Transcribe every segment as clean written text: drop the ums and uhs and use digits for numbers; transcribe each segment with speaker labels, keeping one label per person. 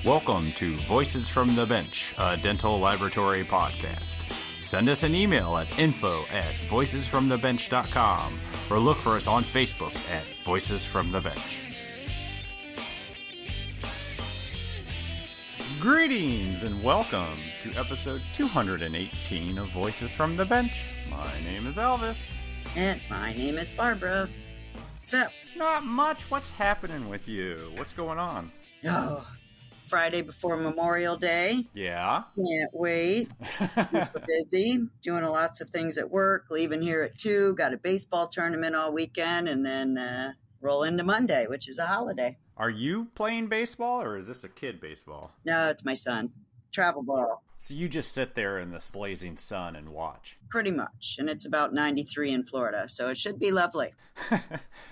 Speaker 1: Welcome to Voices from the Bench, a dental laboratory podcast. Send us an email at info@voicesfromthebench.com or look for us on Facebook at Voices from the Bench. Greetings and welcome to episode 218 of Voices from the Bench. My name is Elvis.
Speaker 2: And my name is Barbara. What's up?
Speaker 1: Not much. What's happening with you? What's going on?
Speaker 2: Oh, Friday before Memorial Day.
Speaker 1: Yeah.
Speaker 2: Can't wait. Super busy. Doing lots of things at work. Leaving here at 2. Got a baseball tournament all weekend. And then roll into Monday, which is a holiday.
Speaker 1: Are you playing baseball or is this a kid baseball?
Speaker 2: No, it's my son. Travel ball.
Speaker 1: So you just sit there in this blazing sun and watch?
Speaker 2: Pretty much. And it's about 93 in Florida, so it should be lovely.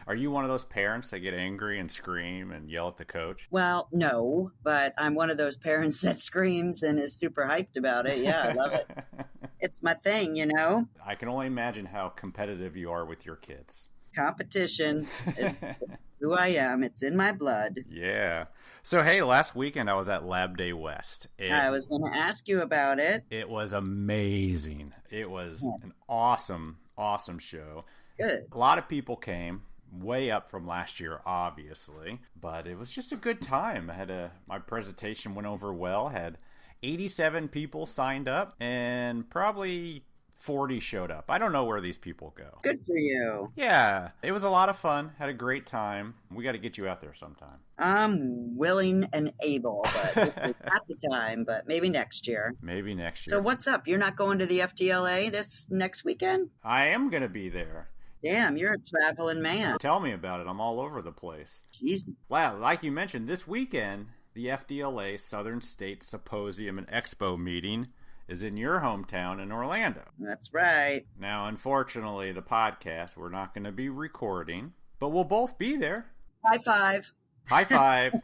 Speaker 1: Are you one of those parents that get angry and scream and yell at the coach?
Speaker 2: Well, no, but I'm one of those parents that screams and is super hyped about it. Yeah, I love it. It's my thing, you know?
Speaker 1: I can only imagine how competitive you are with your kids.
Speaker 2: Competition. It's who I am. It's in my blood.
Speaker 1: Yeah. So, hey, last weekend I was at Lab Day West.
Speaker 2: I was going to ask you about it.
Speaker 1: It was amazing. It was an awesome, awesome show.
Speaker 2: Good.
Speaker 1: A lot of people came, way up from last year, obviously, but it was just a good time. My presentation went over well. Had 87 people signed up, and probably 40 showed up. I don't know where these people go.
Speaker 2: Good for you.
Speaker 1: Yeah, it was a lot of fun. Had a great time. We got to get you out there sometime.
Speaker 2: I'm willing and able, but not the time, but maybe next year.
Speaker 1: Maybe next year.
Speaker 2: So what's up? You're not going to the FDLA this next weekend?
Speaker 1: I am going to be there.
Speaker 2: Damn, you're a traveling man.
Speaker 1: Tell me about it. I'm all over the place.
Speaker 2: Jeez.
Speaker 1: Wow, like you mentioned, this weekend, the FDLA Southern States Symposium and Expo meeting is in your hometown in Orlando.
Speaker 2: That's right.
Speaker 1: Now, unfortunately, the podcast, we're not going to be recording, but we'll both be there.
Speaker 2: High five.
Speaker 1: High five.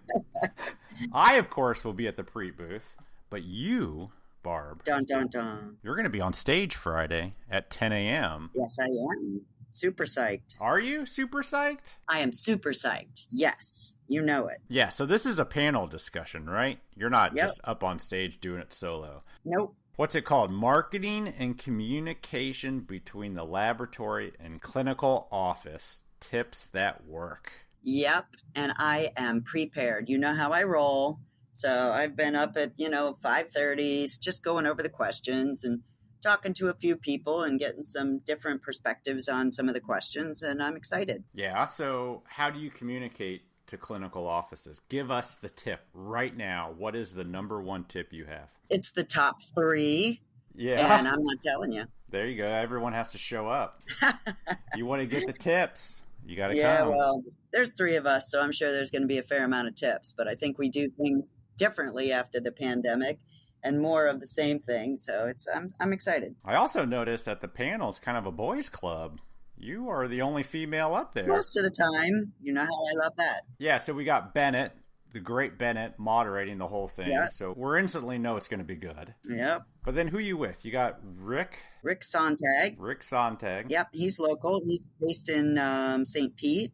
Speaker 1: I, of course, will be at the pre-booth, but you, Barb,
Speaker 2: dun, dun, dun.
Speaker 1: You're going to be on stage Friday at 10 a.m.
Speaker 2: Yes, I am. Super psyched.
Speaker 1: Are you super psyched?
Speaker 2: I am super psyched. Yes. You know it.
Speaker 1: Yeah, so this is a panel discussion, right? You're not just up on stage doing it solo.
Speaker 2: Nope.
Speaker 1: What's it called? Marketing and communication between the laboratory and clinical office. Tips that work.
Speaker 2: Yep, and I am prepared. You know how I roll. So I've been up at, 5:30, just going over the questions and talking to a few people and getting some different perspectives on some of the questions, and I'm excited.
Speaker 1: Yeah, so how do you communicate to clinical offices? Give us the tip right now. What is the number one tip you have?
Speaker 2: It's the top 3.
Speaker 1: Yeah.
Speaker 2: And I'm not telling you.
Speaker 1: There you go. Everyone has to show up. You want to get the tips. You got to come.
Speaker 2: Yeah, well, there's 3 of us, so I'm sure there's going to be a fair amount of tips. But I think we do things differently after the pandemic and more of the same thing. So I'm excited.
Speaker 1: I also noticed that the panel is kind of a boys' club. You are the only female up there.
Speaker 2: Most of the time. You know how I love that.
Speaker 1: Yeah, so we got Bennett, the great Bennett, moderating the whole thing. Yeah. So we're instantly know it's going to be good.
Speaker 2: Yep.
Speaker 1: But then who you with? You got Rick
Speaker 2: Sontag.
Speaker 1: Rick Sontag.
Speaker 2: Yep, he's local. He's based in St. Pete.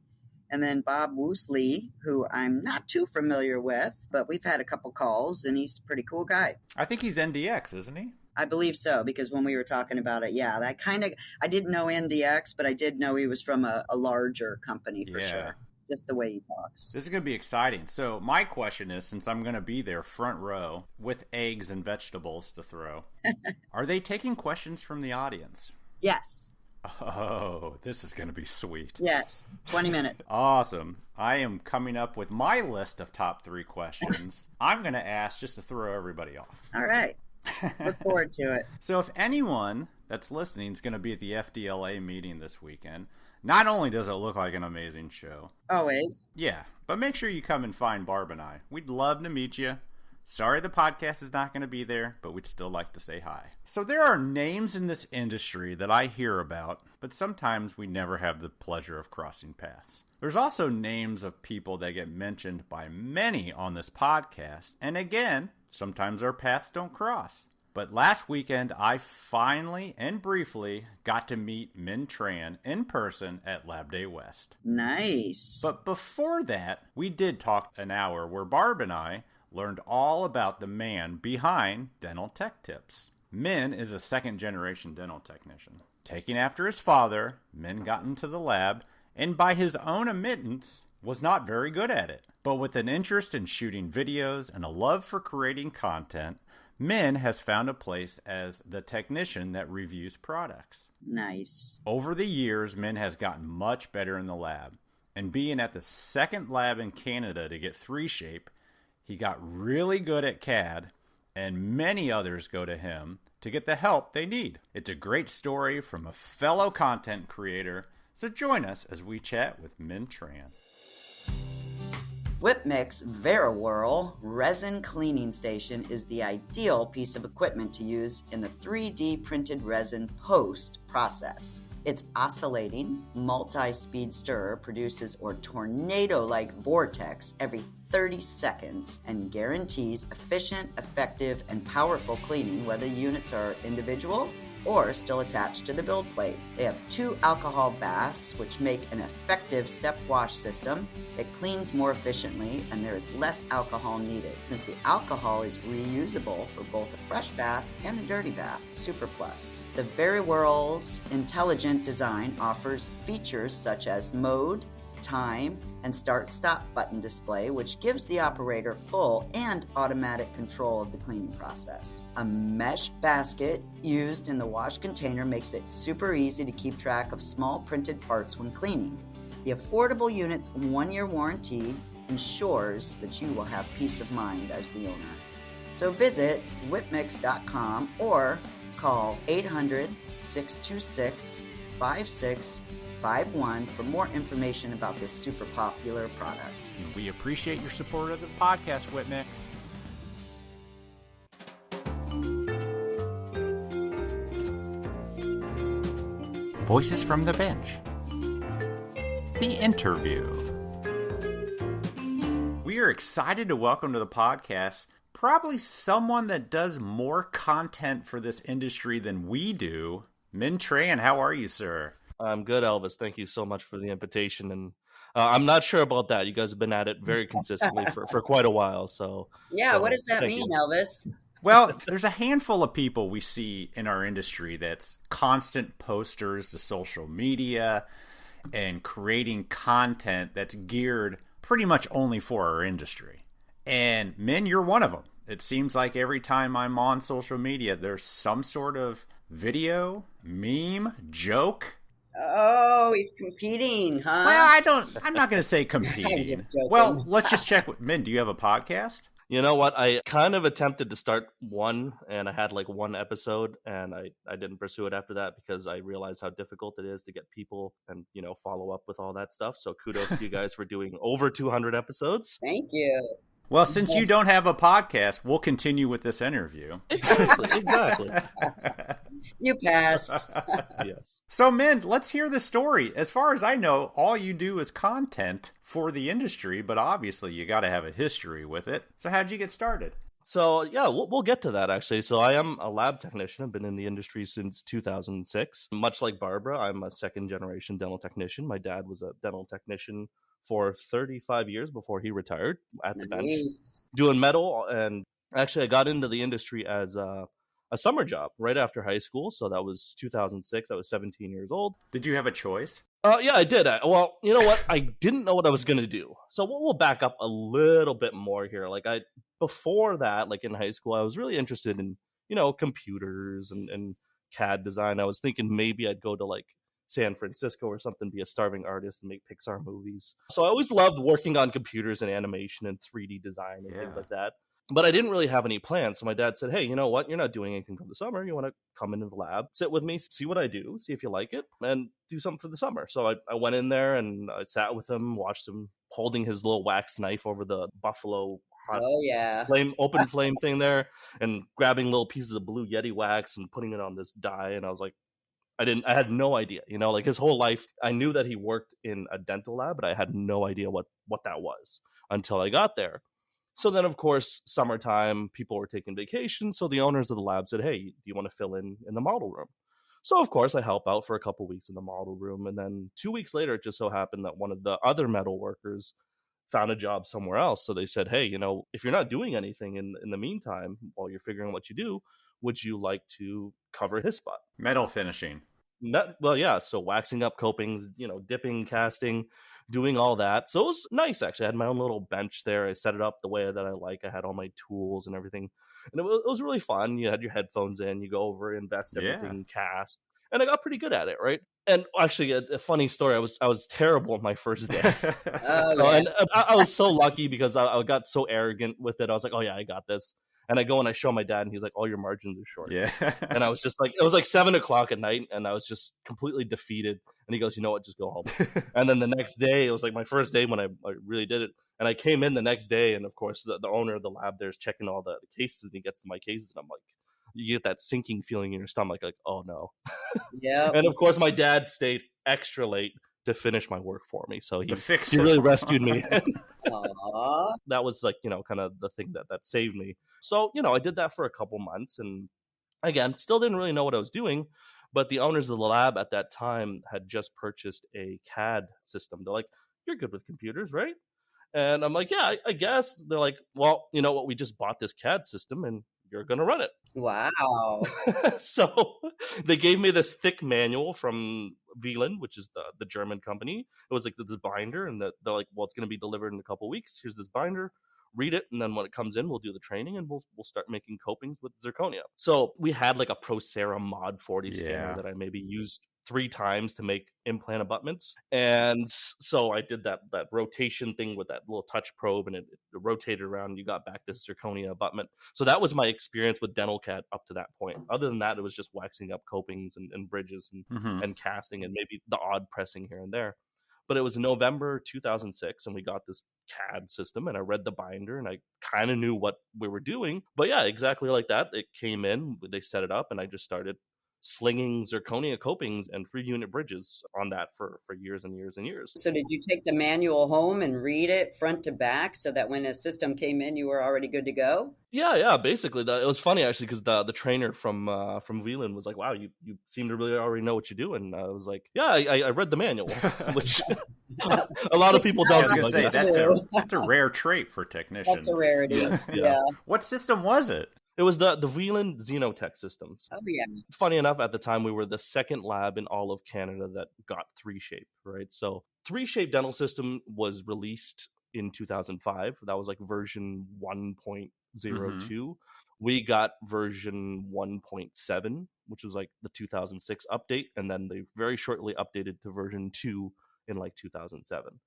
Speaker 2: And then Bob Woosley, who I'm not too familiar with, but we've had a couple calls, and he's a pretty cool guy.
Speaker 1: I think he's NDX, isn't he?
Speaker 2: I believe so, because when we were talking about it, yeah, I didn't know NDX, but I did know he was from a larger company for sure. Just the way he talks.
Speaker 1: This is going to be exciting. So my question is, since I'm going to be there front row with eggs and vegetables to throw, are they taking questions from the audience?
Speaker 2: Yes.
Speaker 1: Oh, this is going to be sweet.
Speaker 2: Yes, 20 minutes.
Speaker 1: Awesome. I am coming up with my list of top 3 questions. I'm going to ask just to throw everybody off.
Speaker 2: All right. Look forward to it.
Speaker 1: So if anyone that's listening is going to be at the FDLA meeting this weekend, not only does it look like an amazing show.
Speaker 2: Always.
Speaker 1: Yeah, but make sure you come and find Barb and I. We'd love to meet you. Sorry the podcast is not going to be there, but we'd still like to say hi. So there are names in this industry that I hear about, but sometimes we never have the pleasure of crossing paths. There's also names of people that get mentioned by many on this podcast, and again, sometimes our paths don't cross. But last weekend, I finally and briefly got to meet Minh Tran in person at Lab Day West.
Speaker 2: Nice.
Speaker 1: But before that, we did talk an hour where Barb and I learned all about the man behind Dental Tech Tips. Minh is a second-generation dental technician. Taking after his father, Minh got into the lab, and by his own admittance, was not very good at it. But with an interest in shooting videos and a love for creating content, Minh has found a place as the technician that reviews products.
Speaker 2: Nice.
Speaker 1: Over the years, Minh has gotten much better in the lab. And being at the second lab in Canada to get 3Shape, he got really good at CAD, and many others go to him to get the help they need. It's a great story from a fellow content creator, so join us as we chat with Minh Tran.
Speaker 2: Whipmix VeriWhirl resin cleaning station is the ideal piece of equipment to use in the 3D printed resin post process. Its oscillating, multi-speed stirrer produces a tornado-like vortex every 30 seconds and guarantees efficient, effective, and powerful cleaning whether units are individual or still attached to the build plate. They have 2 alcohol baths, which make an effective step wash system. It cleans more efficiently, and there is less alcohol needed, since the alcohol is reusable for both a fresh bath and a dirty bath. Super plus. The VeriWhirl's intelligent design offers features such as mode, time, and start-stop button display, which gives the operator full and automatic control of the cleaning process. A mesh basket used in the wash container makes it super easy to keep track of small printed parts when cleaning. The affordable unit's 1-year warranty ensures that you will have peace of mind as the owner. So visit whipmix.com or call 800-626-5651 for more information about this super popular product.
Speaker 1: We appreciate your support of the podcast, Whipmix. Voices from the Bench. The interview. We are excited to welcome to the podcast probably someone that does more content for this industry than we do. Minh Tran, how are you, sir?
Speaker 3: I'm good, Elvis. Thank you so much for the invitation. And I'm not sure about that. You guys have been at it very consistently for quite a while. So
Speaker 2: what does that mean, Elvis?
Speaker 1: Well, there's a handful of people we see in our industry that's constant posters to social media and creating content that's geared pretty much only for our industry. And Minh, you're one of them. It seems like every time I'm on social media, there's some sort of video, meme, joke.
Speaker 2: Oh, he's competing, huh?
Speaker 1: Well, I'm not going to say competing.
Speaker 2: I'm just joking.
Speaker 1: Well, let's just check with Minh. Do you have a podcast?
Speaker 3: You know what? I kind of attempted to start one, and I had like one episode, and I didn't pursue it after that because I realized how difficult it is to get people and, follow up with all that stuff. So kudos to you guys for doing over 200 episodes.
Speaker 2: Thank you.
Speaker 1: Well, since you don't have a podcast, we'll continue with this interview.
Speaker 3: Exactly.
Speaker 2: You passed.
Speaker 3: Yes.
Speaker 1: So, Minh, let's hear the story. As far as I know, all you do is content for the industry, but obviously you got to have a history with it. So how'd you get started?
Speaker 3: So, yeah, we'll get to that, actually. So I am a lab technician. I've been in the industry since 2006. Much like Barbara, I'm a second-generation dental technician. My dad was a dental technician for 35 years before he retired at the bench doing metal. And actually, I got into the industry as a summer job right after high school. So that was 2006. I was 17 years old.
Speaker 1: Did you have a choice?
Speaker 3: Yeah, I did. Well, you know what? I didn't know what I was going to do. So we'll back up a little bit more here. Before that, like in high school, I was really interested in, computers and CAD design. I was thinking maybe I'd go to like San Francisco or something, be a starving artist and make Pixar movies. So I always loved working on computers and animation and 3D design and things like that. But I didn't really have any plans. So my dad said, hey, you know what? You're not doing anything for the summer. You want to come into the lab, sit with me, see what I do, see if you like it, and do something for the summer. So I went in there and I sat with him, watched him holding his little wax knife over the buffalo hot open flame thing there and grabbing little pieces of blue Yeti wax and putting it on this die. And I was like, I had no idea, like his whole life. I knew that he worked in a dental lab, but I had no idea what that was until I got there. So then, of course, summertime, people were taking vacation. So the owners of the lab said, hey, do you want to fill in the model room? So, of course, I help out for a couple of weeks in the model room. And then 2 weeks later, it just so happened that one of the other metal workers found a job somewhere else. So they said, hey, if you're not doing anything in the meantime, while you're figuring out what you do, would you like to cover his spot?
Speaker 1: Metal finishing.
Speaker 3: Well, yeah. So waxing up copings, dipping, casting, doing all that. So it was nice, actually. I had my own little bench there. I set it up the way that I like. I had all my tools and everything. And it was really fun. You had your headphones in, you go over, invest everything, cast. And I got pretty good at it, right? And actually, a funny story, I was terrible on my first day. And I was so lucky because I got so arrogant with it. I was like, oh yeah, I got this. And I go and I show my dad, and he's like, all your margins are short.
Speaker 1: Yeah.
Speaker 3: And I was just like, it was like 7:00 at night, and I was just completely defeated. And he goes, you know what, just go home. And then the next day, it was like my first day when I really did it. And I came in the next day, and of course, the owner of the lab there is checking all the cases, and he gets to my cases, and I'm like, you get that sinking feeling in your stomach, like, oh no.
Speaker 2: Yeah.
Speaker 3: And of course, my dad stayed extra late to finish my work for me. So he
Speaker 1: really
Speaker 3: rescued me.
Speaker 2: Aww.
Speaker 3: That was like, kind of the thing that saved me. So, I did that for a couple months, and again, still didn't really know what I was doing. But the owners of the lab at that time had just purchased a CAD system. They're like, you're good with computers, right? And I'm like, yeah, I guess. They're like, well, you know what? We just bought this CAD system and you're going to run it.
Speaker 2: Wow.
Speaker 3: So they gave me this thick manual from VeriWhirl, which is the German company. It was like this binder, and they're like, well, it's going to be delivered in a couple of weeks. Here's this binder. Read it, and then when it comes in, we'll do the training, and we'll start making copings with zirconia. So we had like a Procera Mod 40 scanner that I maybe used 3 times to make implant abutments. And so I did that rotation thing with that little touch probe, and it rotated around, and you got back this zirconia abutment. So that was my experience with dental CAD up to that point. Other than that, it was just waxing up copings and bridges and casting, and maybe the odd pressing here and there. But it was November 2006, and we got this CAD system, and I read the binder, and I kind of knew what we were doing. But yeah, exactly like that. It came in, they set it up, and I just started slinging zirconia copings and 3-unit bridges on that for years and years and years.
Speaker 2: So did you take the manual home and read it front to back so that when a system came in, you were already good to go?
Speaker 3: Yeah, basically. It was funny, actually, because the trainer from VeriWhirl was like, wow, you seem to really already know what you do. And I was like, yeah, I read the manual, which a lot of people don't.
Speaker 1: I was going to say, that's a rare trait for technicians.
Speaker 2: That's a rarity. Yeah.
Speaker 1: What system was it?
Speaker 3: It was the VeriWhirl Xenotech systems.
Speaker 2: Oh, yeah.
Speaker 3: Funny enough, at the time, we were the second lab in all of Canada that got 3Shape, right? So 3Shape dental system was released in 2005. That was like version 1.02. We got version 1.7, which was like the 2006 update. And then they very shortly updated to version 2 in like 2007.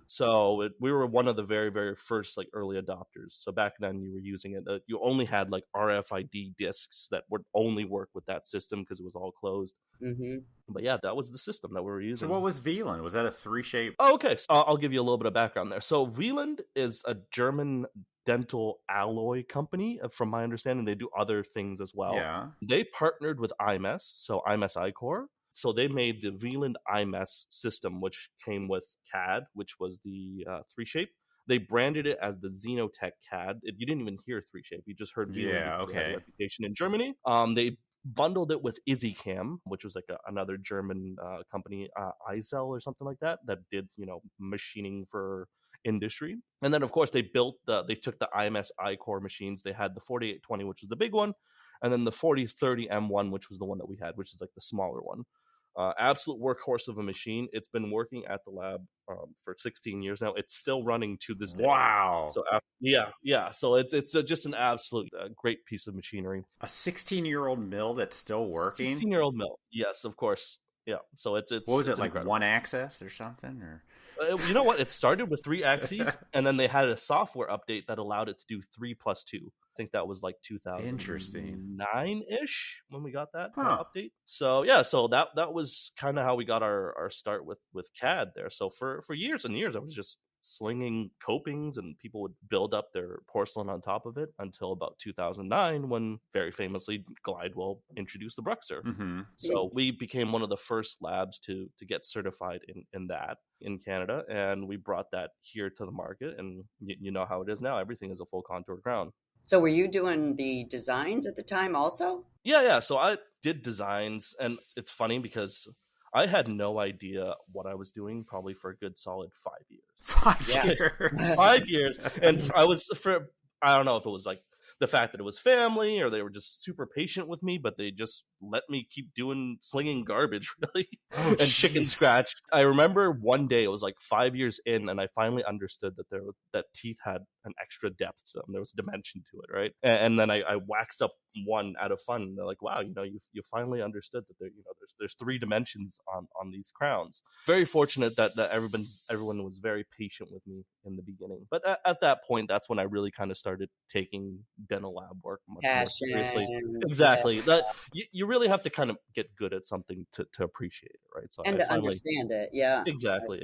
Speaker 3: So we were one of the very, very first like early adopters. So back then you were using it. You only had like RFID discs that would only work with that system because it was all closed. But yeah, that was the system that we were using.
Speaker 1: So what was VeriWhirl? Was that a 3Shape?
Speaker 3: Oh, okay. So I'll give you a little bit of background there. So VeriWhirl is a German dental alloy company. From my understanding, they do other things as well.
Speaker 1: Yeah.
Speaker 3: They partnered with IMES, so IMES iCore. So they made the VeriWhirl IMES system, which came with CAD, which was the 3Shape. They branded it as the Xenotech CAD. You didn't even hear 3Shape. You just heard VeriWhirl because it had a reputation in Germany. They bundled it with EasyCam, which was like another German company, Eisel or something like that did, machining for industry. And then, of course, they took the IMES iCore machines. They had the 4820, which was the big one, and then the 4030 M1, which was the one that we had, which is like the smaller one. Absolute workhorse of a machine. It's been working at the lab for 16 years now. It's still running to this day.
Speaker 1: Wow.
Speaker 3: So yeah. So it's just an absolute great piece of machinery.
Speaker 1: A 16-year-old mill that's still working.
Speaker 3: 16-year-old mill. Yes, of course. Yeah. So it's
Speaker 1: what was it, like
Speaker 3: incredible.
Speaker 1: 1 axis or something, or?
Speaker 3: You know what? It started with 3 axes, and then they had a software update that allowed it to do 3+2. I think that was like 2009-ish when we got that update. So yeah, so that was kind of how we got our start with CAD there. So for years and years, I was just slinging copings, and people would build up their porcelain on top of it until about 2009, when very famously Glidewell introduced the Bruxer. So we became one of the first labs to get certified in that in Canada, and we brought that here to the market. And you know how it is now. Everything is a full contour crown.
Speaker 2: So were you doing the designs at the time also?
Speaker 3: Yeah. So I did designs, and it's funny because I had no idea what I was doing probably for a good solid 5 years.
Speaker 1: 5
Speaker 2: Yeah.
Speaker 1: years.
Speaker 3: 5 years. And I don't know if it was like the fact that it was family or they were just super patient with me, but they just let me keep slinging garbage, really,
Speaker 1: Oh,
Speaker 3: and chicken
Speaker 1: jeez.
Speaker 3: scratch. I remember one day, it was like 5 years in, and I finally understood that teeth had an extra depth to them. There was dimension to it, right? And then I waxed up one out of fun. They're like, wow, you finally understood that there's 3 dimensions on these crowns. Very fortunate that everyone was very patient with me in the beginning. But at that point, that's when I really kind of started taking dental lab work much more seriously.
Speaker 2: Passion.
Speaker 3: Exactly.
Speaker 2: Yeah.
Speaker 3: That you really have to kind of get good at something to appreciate it, right? So
Speaker 2: And
Speaker 3: I
Speaker 2: to
Speaker 3: finally
Speaker 2: understand it. Yeah.
Speaker 3: exactly.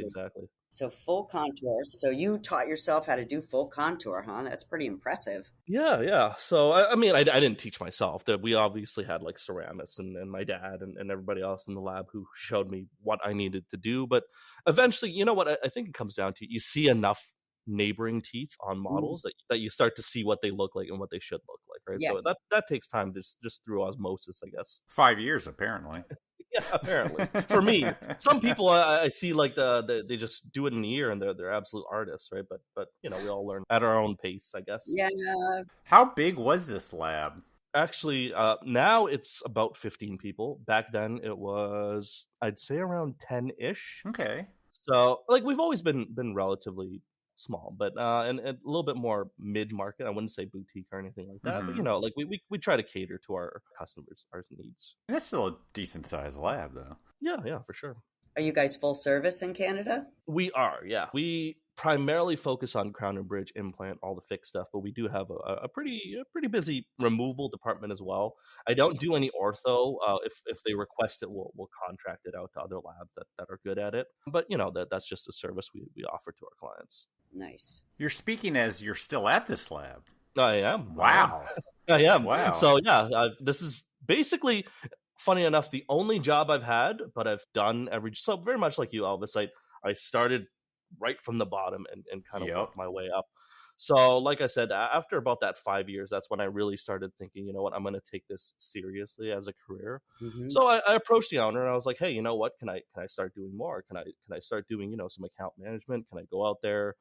Speaker 2: So full contours. So you taught yourself how to do full contour, huh? That's pretty impressive.
Speaker 3: Yeah. So I mean, I didn't teach myself. That we obviously had like ceramists and my dad and everybody else in the lab who showed me what I needed to do. But eventually, you know what? I think it comes down to you see enough neighboring teeth on models that you start to see what they look like and what they should look like, right?
Speaker 2: Yeah.
Speaker 3: So that takes time, just through osmosis, I guess.
Speaker 1: 5 years, apparently.
Speaker 3: Yeah, apparently. For me, some people I see like they just do it in a year and they're absolute artists, right? But we all learn at our own pace, I guess.
Speaker 2: Yeah.
Speaker 1: How big was this lab?
Speaker 3: Actually, now it's about 15 people. Back then it was, I'd say, around 10-ish.
Speaker 1: Okay.
Speaker 3: So like we've always been relatively small, but and a little bit more mid-market. I wouldn't say boutique or anything like that, but like we try to cater to our customers, our needs.
Speaker 1: That's still a decent sized lab, though.
Speaker 3: Yeah, for sure.
Speaker 2: Are you guys full service in Canada?
Speaker 3: We are, yeah. We primarily focus on crown and bridge, implant, all the fixed stuff, but we do have a pretty busy removable department as well. I don't do any ortho. If they request it, we'll contract it out to other labs that are good at it. But that's just a service we offer to our clients.
Speaker 2: Nice.
Speaker 1: You're speaking as you're still at this lab.
Speaker 3: I am.
Speaker 1: Wow.
Speaker 3: I am.
Speaker 1: Wow.
Speaker 3: So yeah, this is basically, funny enough, the only job I've had, but I've done so very much like you, Elvis. I started right from the bottom and kind of worked my way up. So like I said, after about that 5 years, that's when I really started thinking, you know what, I'm going to take this seriously as a career.
Speaker 2: Mm-hmm.
Speaker 3: So I approached the owner and I was like, hey, you know what, can I start doing more? Can I start doing, some account management? Can I go out there,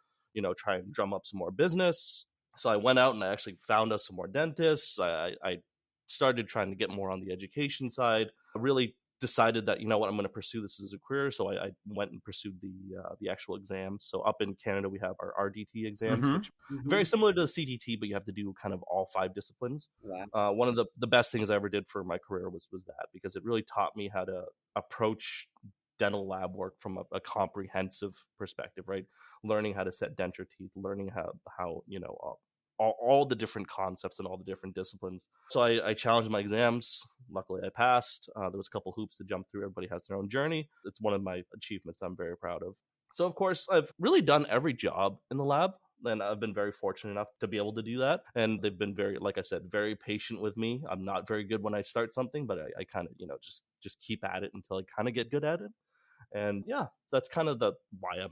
Speaker 3: try and drum up some more business? So I went out and I actually found us some more dentists. I started trying to get more on the education side. I really decided that, you know what, I'm going to pursue this as a career. So I went and pursued the actual exams. So up in Canada, we have our RDT exams, which very similar to the CDT, but you have to do kind of all 5 disciplines.
Speaker 2: Wow.
Speaker 3: One of the best things I ever did for my career was that, because it really taught me how to approach dental lab work from a comprehensive perspective, right? Learning how to set denture teeth, learning how all the different concepts and all the different disciplines. So I challenged my exams. Luckily, I passed. There was a couple hoops to jump through. Everybody has their own journey. It's one of my achievements I'm very proud of. So, of course, I've really done every job in the lab, and I've been very fortunate enough to be able to do that. And they've been very, like I said, very patient with me. I'm not very good when I start something, but I kind of, just keep at it until I kind of get good at it. And yeah, that's kind of why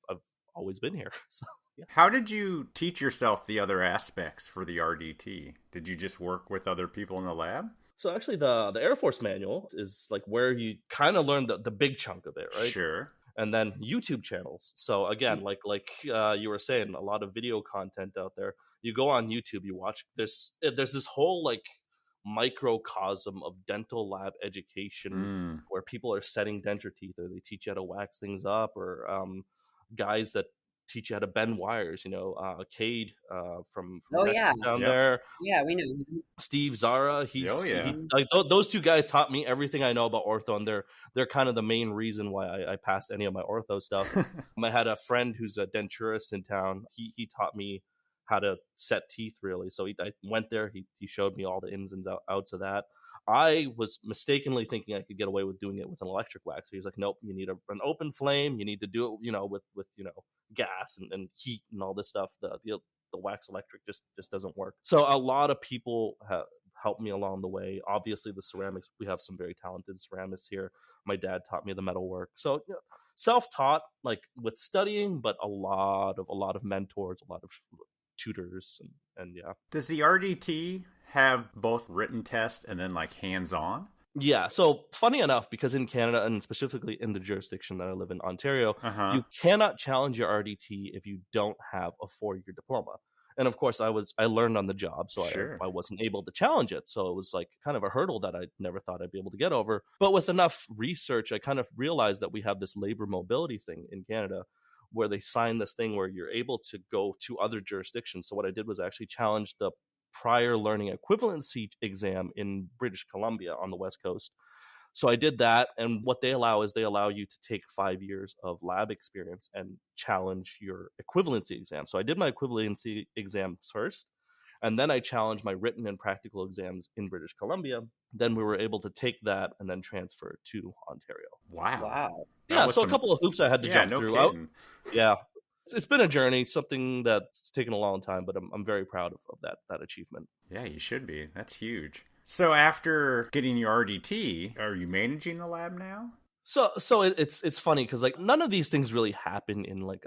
Speaker 3: I've always been here. So. Yeah.
Speaker 1: How did you teach yourself the other aspects for the RDT? Did you just work with other people in the lab?
Speaker 3: So actually the Air Force manual is like where you kind of learn the big chunk of it, right?
Speaker 1: Sure.
Speaker 3: And then YouTube channels. So again, like you were saying, a lot of video content out there. You go on YouTube, you watch, there's this whole like microcosm of dental lab education where people are setting denture teeth, or they teach you how to wax things up, or guys that teach you how to bend wires, Cade from down there.
Speaker 2: Yeah, we know.
Speaker 3: Steve Zara, those 2 guys taught me everything I know about ortho, and they're kind of the main reason why I passed any of my ortho stuff. I had a friend who's a denturist in town. He taught me how to set teeth, really. So I went there. He showed me all the ins and outs of that. I was mistakenly thinking I could get away with doing it with an electric wax. So he's like, nope, you need an open flame. You need to do it, with gas and heat and all this stuff. The wax electric just doesn't work. So a lot of people have helped me along the way. Obviously, the ceramics, we have some very talented ceramists here. My dad taught me the metal work. So self-taught, like with studying, but a lot of mentors, a lot of tutors, and yeah.
Speaker 1: Does the RDT have both written test and then like hands-on?
Speaker 3: Yeah. So funny enough, because in Canada, and specifically in the jurisdiction that I live in, Ontario,
Speaker 1: Uh-huh.
Speaker 3: you cannot challenge your RDT if you don't have a 4-year diploma. And of course, I learned on the job, so
Speaker 1: Sure.
Speaker 3: I wasn't able to challenge it. So it was like kind of a hurdle that I never thought I'd be able to get over. But with enough research, I kind of realized that we have this labor mobility thing in Canada where they sign this thing where you're able to go to other jurisdictions. So what I did was actually challenge the prior learning equivalency exam in British Columbia on the West Coast. So I did that, and what they allow is they allow you to take 5 years of lab experience and challenge your equivalency exam. So I did my equivalency exam first, and then I challenged my written and practical exams in British Columbia. Then we were able to take that and then transfer to Ontario.
Speaker 2: Wow.
Speaker 3: Yeah, so a couple of hoops I had to jump
Speaker 1: no
Speaker 3: through.
Speaker 1: kidding.
Speaker 3: Yeah, it's been a journey, something that's taken a long time, but I'm very proud of that achievement.
Speaker 1: Yeah, you should be. That's huge. So after getting your RDT, are you managing the lab now?
Speaker 3: So it's funny because like none of these things really happen in like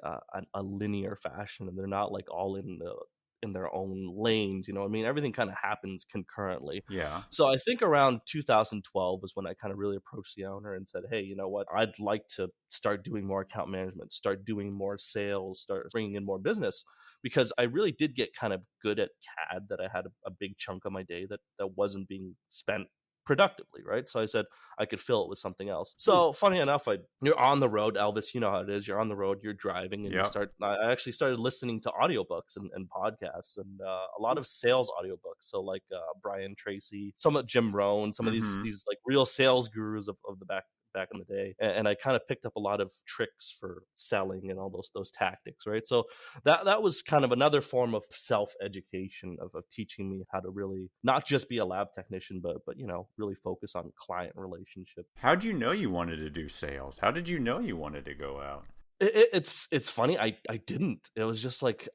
Speaker 3: a linear fashion, and they're not like all in their own lanes. You know what I mean? Everything kind of happens concurrently.
Speaker 1: Yeah.
Speaker 3: So I think around 2012 was when I kind of really approached the owner and said, hey, you know what? I'd like to start doing more account management, start doing more sales, start bringing in more business, because I really did get kind of good at CAD, that I had a big chunk of my day that wasn't being spent productively, right? So I said I could fill it with something else. So funny enough, you're on the road, Elvis, you know how it is. You're on the road, you're driving, and I actually started listening to audiobooks and podcasts, and a lot of sales audiobooks. So like Brian Tracy, some of Jim Rohn, some of these like real sales gurus of the back in the day, and I kind of picked up a lot of tricks for selling and all those tactics, right? So that was kind of another form of self-education of teaching me how to really not just be a lab technician, but you know, really focus on client relationship.
Speaker 1: How'd you know you wanted to do sales? How did you know you wanted to go out?
Speaker 3: It's funny. I didn't. It was just like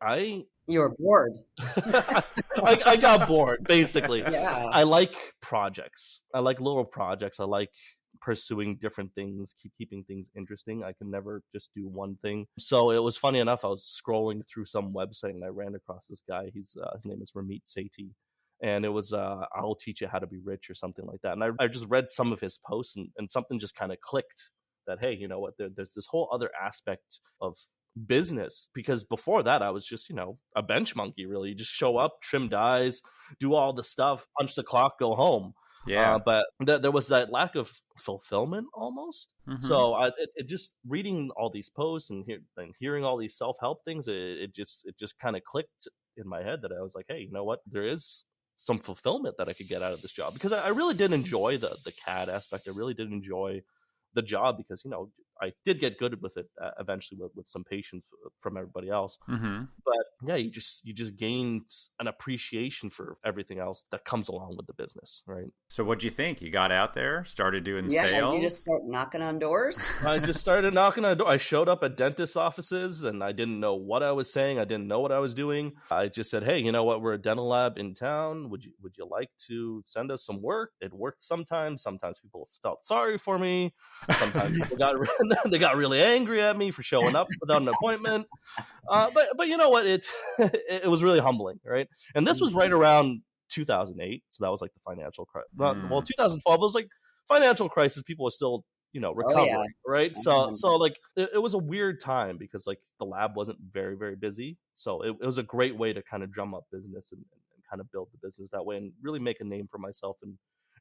Speaker 2: You were bored.
Speaker 3: I got bored, basically.
Speaker 2: Yeah.
Speaker 3: I like projects. I like little projects. I like pursuing different things, keeping things interesting. I can never just do one thing. So it was funny enough, I was scrolling through some website and I ran across this guy. His name is Ramit Sethi. And it was, I'll teach you how to be rich or something like that. And I just read some of his posts, and something just kind of clicked that, hey, you know what, there's this whole other aspect of business. Because before that, I was just, you know, a bench monkey, really. You just show up, trim dies, do all the stuff, punch the clock, go home.
Speaker 1: Yeah.
Speaker 3: But there was that lack of fulfillment almost. So it just reading all these posts and hearing all these self-help things, it just kind of clicked in my head that I was like, hey, you know what? There is some fulfillment that I could get out of this job, because I really did enjoy the CAD aspect. I really did enjoy the job because, you know, I did get good with it eventually with some patience from everybody else. But yeah, you just gained an appreciation for everything else that comes along with the business, right?
Speaker 1: So what'd you think? You got out there, started doing
Speaker 2: Yeah,
Speaker 1: sales?
Speaker 2: you just start knocking on doors?
Speaker 3: I just started knocking on doors. I showed up at dentist offices and I didn't know what I was saying. I didn't know what I was doing. I just said, hey, you know what? We're a dental lab in town. Would you like to send us some work? It worked sometimes. Sometimes people felt sorry for me. Sometimes people got really angry at me for showing up without an appointment. But you know what? It was really humbling, right? And this was right around 2008, so that was like the financial crisis. Well, 2012 was like financial crisis. People were still, you know, recovering, right? So like it was a weird time because like the lab wasn't very, very busy. So it was a great way to kind of drum up business and kind of build the business that way and really make a name for myself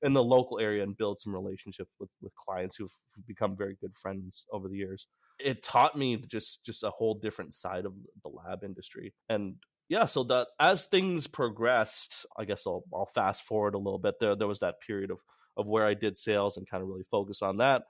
Speaker 3: in the local area and build some relationships with clients who've become very good friends over the years. It taught me just a whole different side of the lab industry. And yeah, so that as things progressed, I guess I'll fast forward a little bit. There was that period of where I did sales and kind of really focus on that.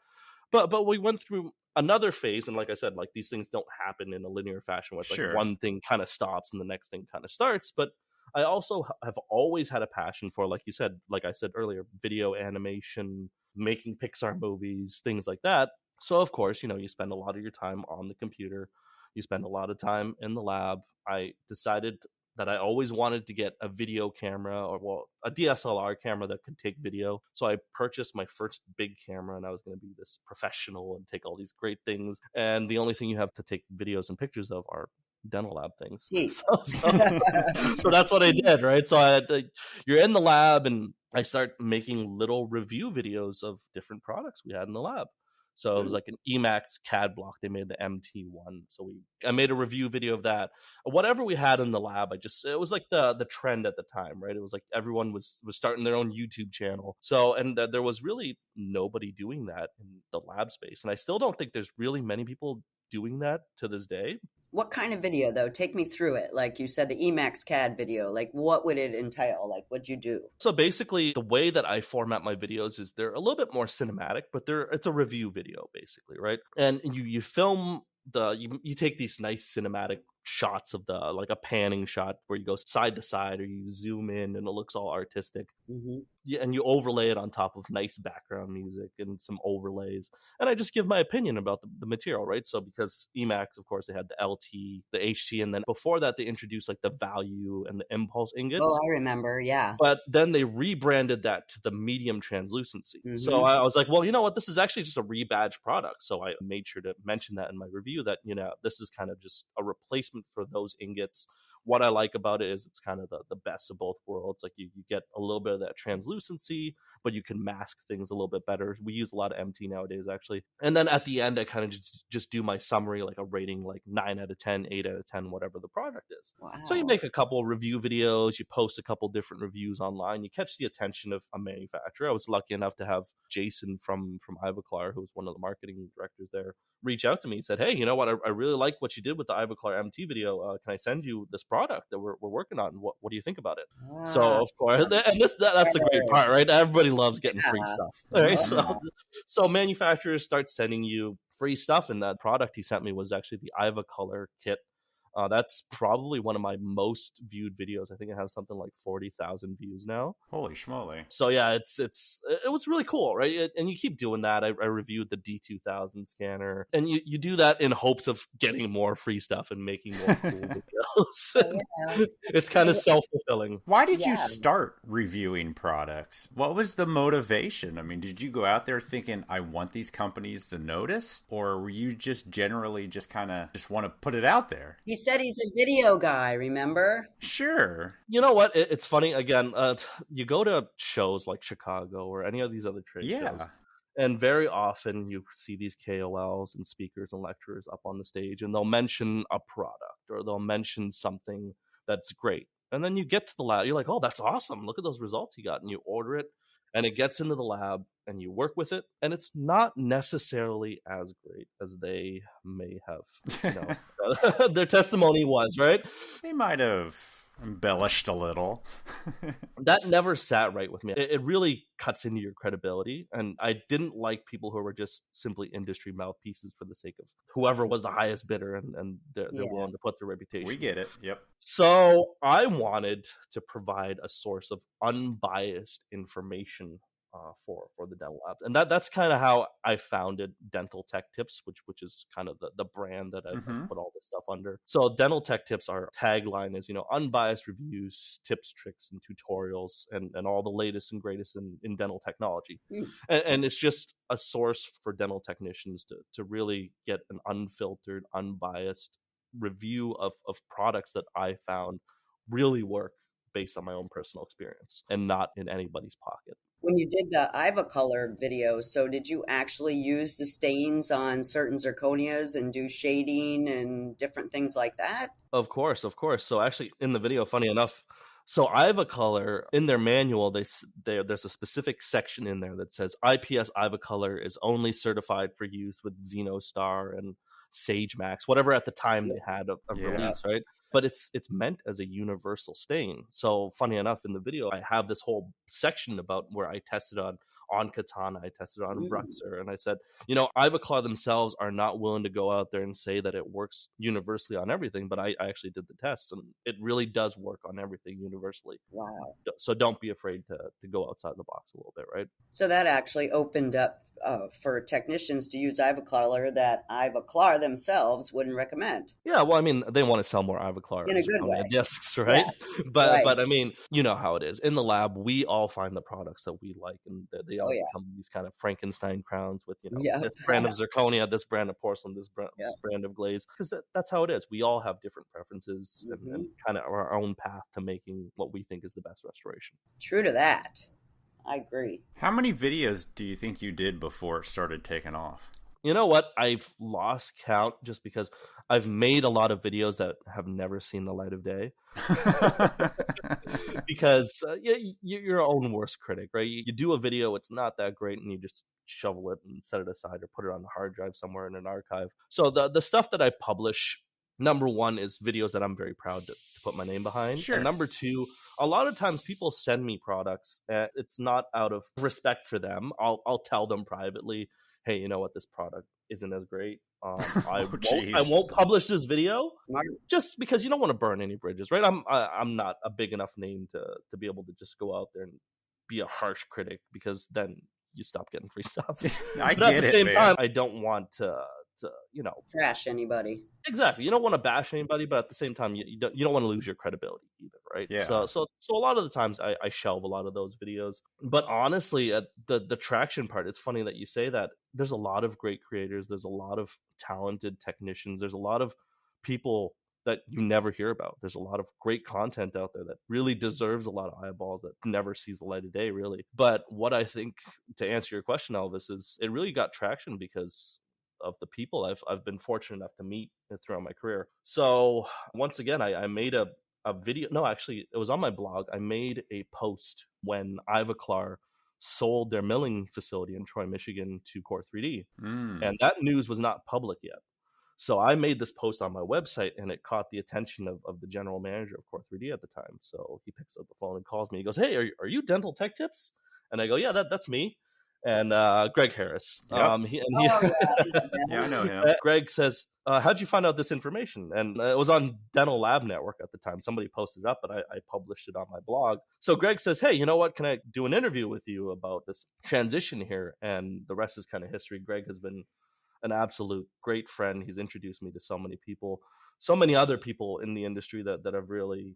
Speaker 3: But we went through another phase, and like I said, like these things don't happen in a linear fashion where like one thing kind of stops and the next thing kind of starts. But I also have always had a passion for, like you said, like I said earlier, video animation, making Pixar movies, things like that. So of course, you know, you spend a lot of your time on the computer, you spend a lot of time in the lab. I decided that I always wanted to get a video camera, or a DSLR camera that could take video. So I purchased my first big camera, and I was going to be this professional and take all these great things. And the only thing you have to take videos and pictures of are dental lab things.
Speaker 2: Jeez.
Speaker 3: So that's what I did, right? So you're in the lab, and I start making little review videos of different products we had in the lab. So it was like an Emacs CAD block. They made the MT1. So I made a review video of that. Whatever we had in the lab, it was like the trend at the time, right? It was like everyone was starting their own YouTube channel. So, and there was really nobody doing that in the lab space. And I still don't think there's really many people doing that to this day.
Speaker 2: What kind of video, though? Take me through it. Like you said, the Emacs CAD video. Like, what would it entail? Like, what'd you do?
Speaker 3: So basically, the way that I format my videos is they're a little bit more cinematic, but it's a review video, basically, right? And you film you take these nice cinematic shots of like a panning shot where you go side to side or you zoom in and it looks all artistic. Yeah, and you overlay it on top of nice background music and some overlays. And I just give my opinion about the material, right? So because Emacs, of course, they had the LT, the HT, and then before that they introduced like the value and the impulse ingots.
Speaker 2: Oh, I remember, yeah.
Speaker 3: But then they rebranded that to the medium translucency. So I was like, well, you know what? This is actually just a rebadged product. So I made sure to mention that in my review that, this is kind of just a replacement for those ingots. What I like about it is it's kind of the best of both worlds. Like you get a little bit of that translucency, but you can mask things a little bit better. We use a lot of MT nowadays, actually. And then at the end, I kind of just do my summary, like a rating, like 9 out of 10, 8 out of 10, whatever the product is.
Speaker 2: Wow.
Speaker 3: So you make a couple review videos, you post a couple different reviews online, you catch the attention of a manufacturer. I was lucky enough to have Jason from Ivoclar, who was one of the marketing directors there, reach out to me and said, hey, you know what? I really like what you did with the Ivoclar MT video. Can I send you this product that we're working on? What do you think about it? Wow. So of course, and that's the great part, right? Everybody loves getting free stuff. Right? So manufacturers start sending you free stuff, and that product he sent me was actually the Ivoclar kit. That's probably one of my most viewed videos. I think it has something like 40,000 views now.
Speaker 1: Holy schmoly.
Speaker 3: So yeah, it was really cool, right? And you keep doing that. I reviewed the D2000 scanner, and you do that in hopes of getting more free stuff and making more cool videos. It's kind of self-fulfilling.
Speaker 1: Why did you start reviewing products? What was the motivation? I mean, did you go out there thinking, I want these companies to notice? Or were you just generally just kind of just want to put it out there?
Speaker 2: He said he's a video guy, remember?
Speaker 1: Sure.
Speaker 3: You know what? It's funny. Again, you go to shows like Chicago or any of these other trade shows, and very often you see these KOLs and speakers and lecturers up on the stage, and they'll mention a product or they'll mention something that's great. And then you get to the lab, you're like, oh, that's awesome. Look at those results you got. And you order it, and it gets into the lab, and you work with it, and it's not necessarily as great as they may have. Their testimony was, right?
Speaker 1: They might have embellished a little.
Speaker 3: That never sat right with me. It really cuts into your credibility, and I didn't like people who were just simply industry mouthpieces for the sake of whoever was the highest bidder, and they're willing to put their reputation.
Speaker 1: We get it. Yep.
Speaker 3: So I wanted to provide a source of unbiased information for the dental lab, and that's kind of how I founded Dental Tech Tips, which is kind of the brand that I put all this stuff under. So Dental Tech Tips, our tagline is unbiased reviews, tips, tricks, and tutorials, and all the latest and greatest in dental technology. And it's just a source for dental technicians to really get an unfiltered, unbiased review of products that I found really work based on my own personal experience and not in anybody's pocket.
Speaker 2: When you did the Ivoclar video, so did you actually use the stains on certain zirconias and do shading and different things like that?
Speaker 3: Of course. So actually in the video, funny enough, so Ivoclar, in their manual, there's a specific section in there that says IPS Ivoclar is only certified for use with XenoStar and Sage Max, whatever at the time they had of release, right? But it's meant as a universal stain. So funny enough, in the video, I have this whole section about where I tested on Katana, I tested on Bruxer, and I said, Ivoclar themselves are not willing to go out there and say that it works universally on everything, but I actually did the tests, and it really does work on everything universally.
Speaker 2: Wow.
Speaker 3: So don't be afraid to go outside the box a little bit, right?
Speaker 2: So that actually opened up for technicians to use Ivoclar that Ivoclar themselves wouldn't recommend.
Speaker 3: Yeah, well, I mean, they want to sell more Ivoclar
Speaker 2: in a good way
Speaker 3: discs, right? Yeah. But I mean, you know how it is. In the lab, we all find the products that we like, and the
Speaker 2: Oh,
Speaker 3: all
Speaker 2: yeah.
Speaker 3: become these kind of Frankenstein crowns with,
Speaker 2: Yeah.
Speaker 3: this brand of zirconia, this brand of porcelain, this
Speaker 2: Yeah.
Speaker 3: brand of glaze. Because that's how it is. We all have different preferences
Speaker 2: Mm-hmm.
Speaker 3: and kind of our own path to making what we think is the best restoration.
Speaker 2: True to that. I agree.
Speaker 1: How many videos do you think you did before it started taking off?
Speaker 3: You know what? I've lost count just because I've made a lot of videos that have never seen the light of day. Because you're your own worst critic, right? You do a video, it's not that great, and you just shovel it and set it aside or put it on the hard drive somewhere in an archive. So the stuff that I publish, number one, is videos that I'm very proud to put my name behind.
Speaker 1: Sure.
Speaker 3: And number two, a lot of times people send me products, and it's not out of respect for them. I'll tell them privately, hey, you know what, this product isn't as great. I won't publish this video just because you don't want to burn any bridges, right? I'm not a big enough name to be able to just go out there and be a harsh critic, because then you stop getting free stuff.
Speaker 1: I
Speaker 3: but at the same
Speaker 1: man.
Speaker 3: time, I don't want to
Speaker 2: trash anybody.
Speaker 3: Exactly. You don't want to bash anybody, but at the same time, you don't want to lose your credibility either, right?
Speaker 1: Yeah.
Speaker 3: So a lot of the times I shelve a lot of those videos. But honestly, at the traction part, it's funny that you say that. There's a lot of great creators. There's a lot of talented technicians. There's a lot of people that you never hear about. There's a lot of great content out there that really deserves a lot of eyeballs that never sees the light of day, really. But what I think, to answer your question, Elvis, is it really got traction because of the people I've been fortunate enough to meet throughout my career. So once again, I made a video. No, actually, it was on my blog. I made a post when Ivoclar sold their milling facility in Troy, Michigan to Core 3D. And that news was not public yet. So I made this post on my website, and it caught the attention of the general manager of Core 3D at the time. So he picks up the phone and calls me. He goes, "Hey, are you Dental Tech Tips?" And I go, "Yeah, that's me." And Greg Harris.
Speaker 1: Yep. Yeah, I know him.
Speaker 3: Greg says, how'd you find out this information? And it was on Dental Lab Network at the time. Somebody posted it up, but I published it on my blog. So Greg says, "Hey, you know what? Can I do an interview with you about this transition here?" And the rest is kind of history. Greg has been an absolute great friend. He's introduced me to so many people, so many other people in the industry that have really,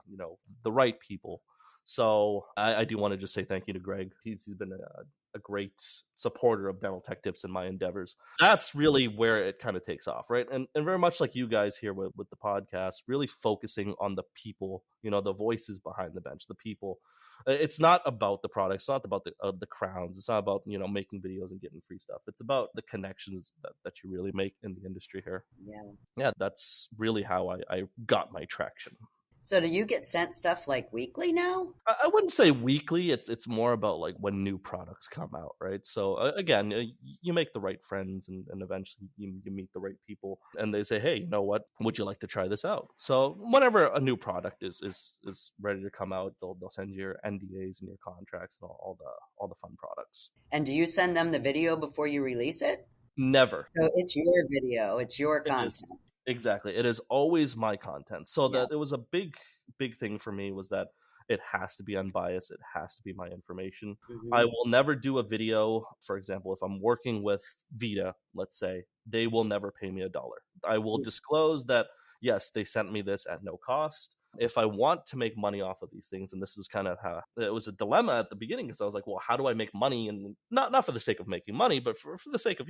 Speaker 3: the right people. So I do want to just say thank you to Greg. He's been a great supporter of Dental Tech Tips in my endeavors. That's really where it kind of takes off, right? And very much like you guys here with the podcast, really focusing on the people, the voices behind the bench, the people. It's not about the products. It's not about the crowns. It's not about, making videos and getting free stuff. It's about the connections that you really make in the industry here. Yeah, that's really how I got my traction.
Speaker 2: So do you get sent stuff like weekly now?
Speaker 3: I wouldn't say weekly. It's more about like when new products come out, right? So again, you make the right friends, and eventually you meet the right people, and they say, "Hey, you know what? Would you like to try this out?" So whenever a new product is ready to come out, they'll send you your NDAs and your contracts and all the fun products.
Speaker 2: And do you send them the video before you release it?
Speaker 3: Never.
Speaker 2: So it's your video. It's your content.
Speaker 3: Exactly. It is always my content. So that it was a big thing for me was that it has to be unbiased. It has to be my information. Mm-hmm. I will never do a video. For example, if I'm working with Vita, let's say, they will never pay me $1. I will disclose that, yes, they sent me this at no cost. If I want to make money off of these things, and this is kind of how it was a dilemma at the beginning, because I was like, well, how do I make money? And not for the sake of making money, but for the sake of,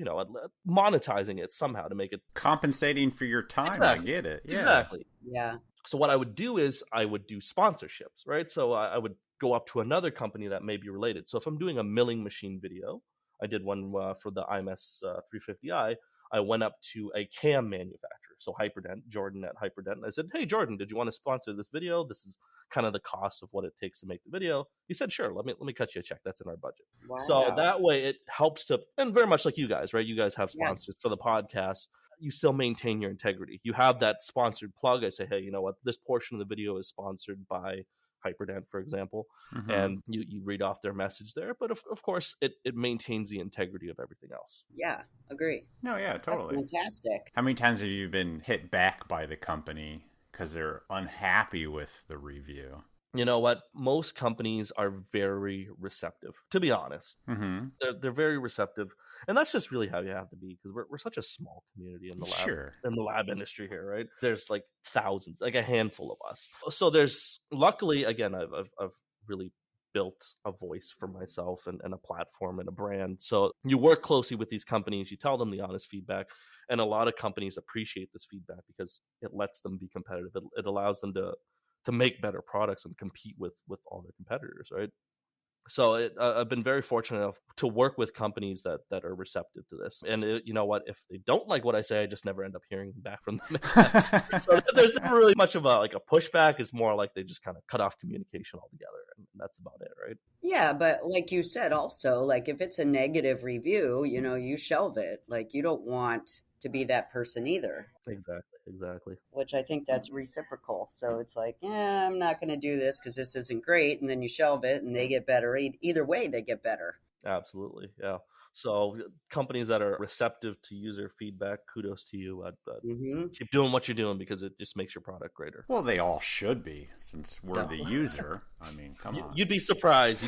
Speaker 3: monetizing it somehow to make it
Speaker 1: compensating for your time. Exactly. I get it. Yeah.
Speaker 3: Exactly.
Speaker 2: Yeah.
Speaker 3: So what I would do is I would do sponsorships, right? So I would go up to another company that may be related. So if I'm doing a milling machine video, I did one for the IMS 350i. I went up to a cam manufacturer, so Hyperdent, Jordan at Hyperdent. And I said, "Hey, Jordan, did you want to sponsor this video? This is kind of the cost of what it takes to make the video." He said, "Sure, let me cut you a check. That's in our budget." Wow. So that way it helps to, and very much like you guys, right? You guys have sponsors for the podcast. You still maintain your integrity. You have that sponsored plug. I say, "Hey, you know what? This portion of the video is sponsored by Hyperdent," for example, and you read off their message there. But of course, it maintains the integrity of everything else.
Speaker 2: Yeah, agree.
Speaker 1: No, yeah, totally.
Speaker 2: That's fantastic.
Speaker 1: How many times have you been hit back by the company because they're unhappy with the review?
Speaker 3: You know what? Most companies are very receptive, to be honest. Mm-hmm. They're very receptive, and that's just really how you have to be, because we're such a small community in the lab in the lab industry here, right? There's like thousands, like a handful of us. So there's, luckily, again, I've really built a voice for myself and a platform and a brand. So you work closely with these companies, you tell them the honest feedback, and a lot of companies appreciate this feedback because it lets them be competitive. It allows them to make better products and compete with all their competitors, right? So I've been very fortunate enough to work with companies that are receptive to this. And you know what? If they don't like what I say, I just never end up hearing back from them. So there's never really much of a pushback. It's more like they just kind of cut off communication altogether, and that's about it, right?
Speaker 2: Yeah, but like you said, also, like if it's a negative review, you shelve it. Like you don't want to be that person either.
Speaker 3: Exactly.
Speaker 2: Which I think that's reciprocal. So it's like, yeah, I'm not going to do this because this isn't great. And then you shelve it and they get better. Either way, they get better.
Speaker 3: Absolutely. Yeah. So companies that are receptive to user feedback, kudos to you. Keep doing what you're doing because it just makes your product greater.
Speaker 1: Well, they all should be, since we're the user. I mean, come on.
Speaker 3: You'd be surprised.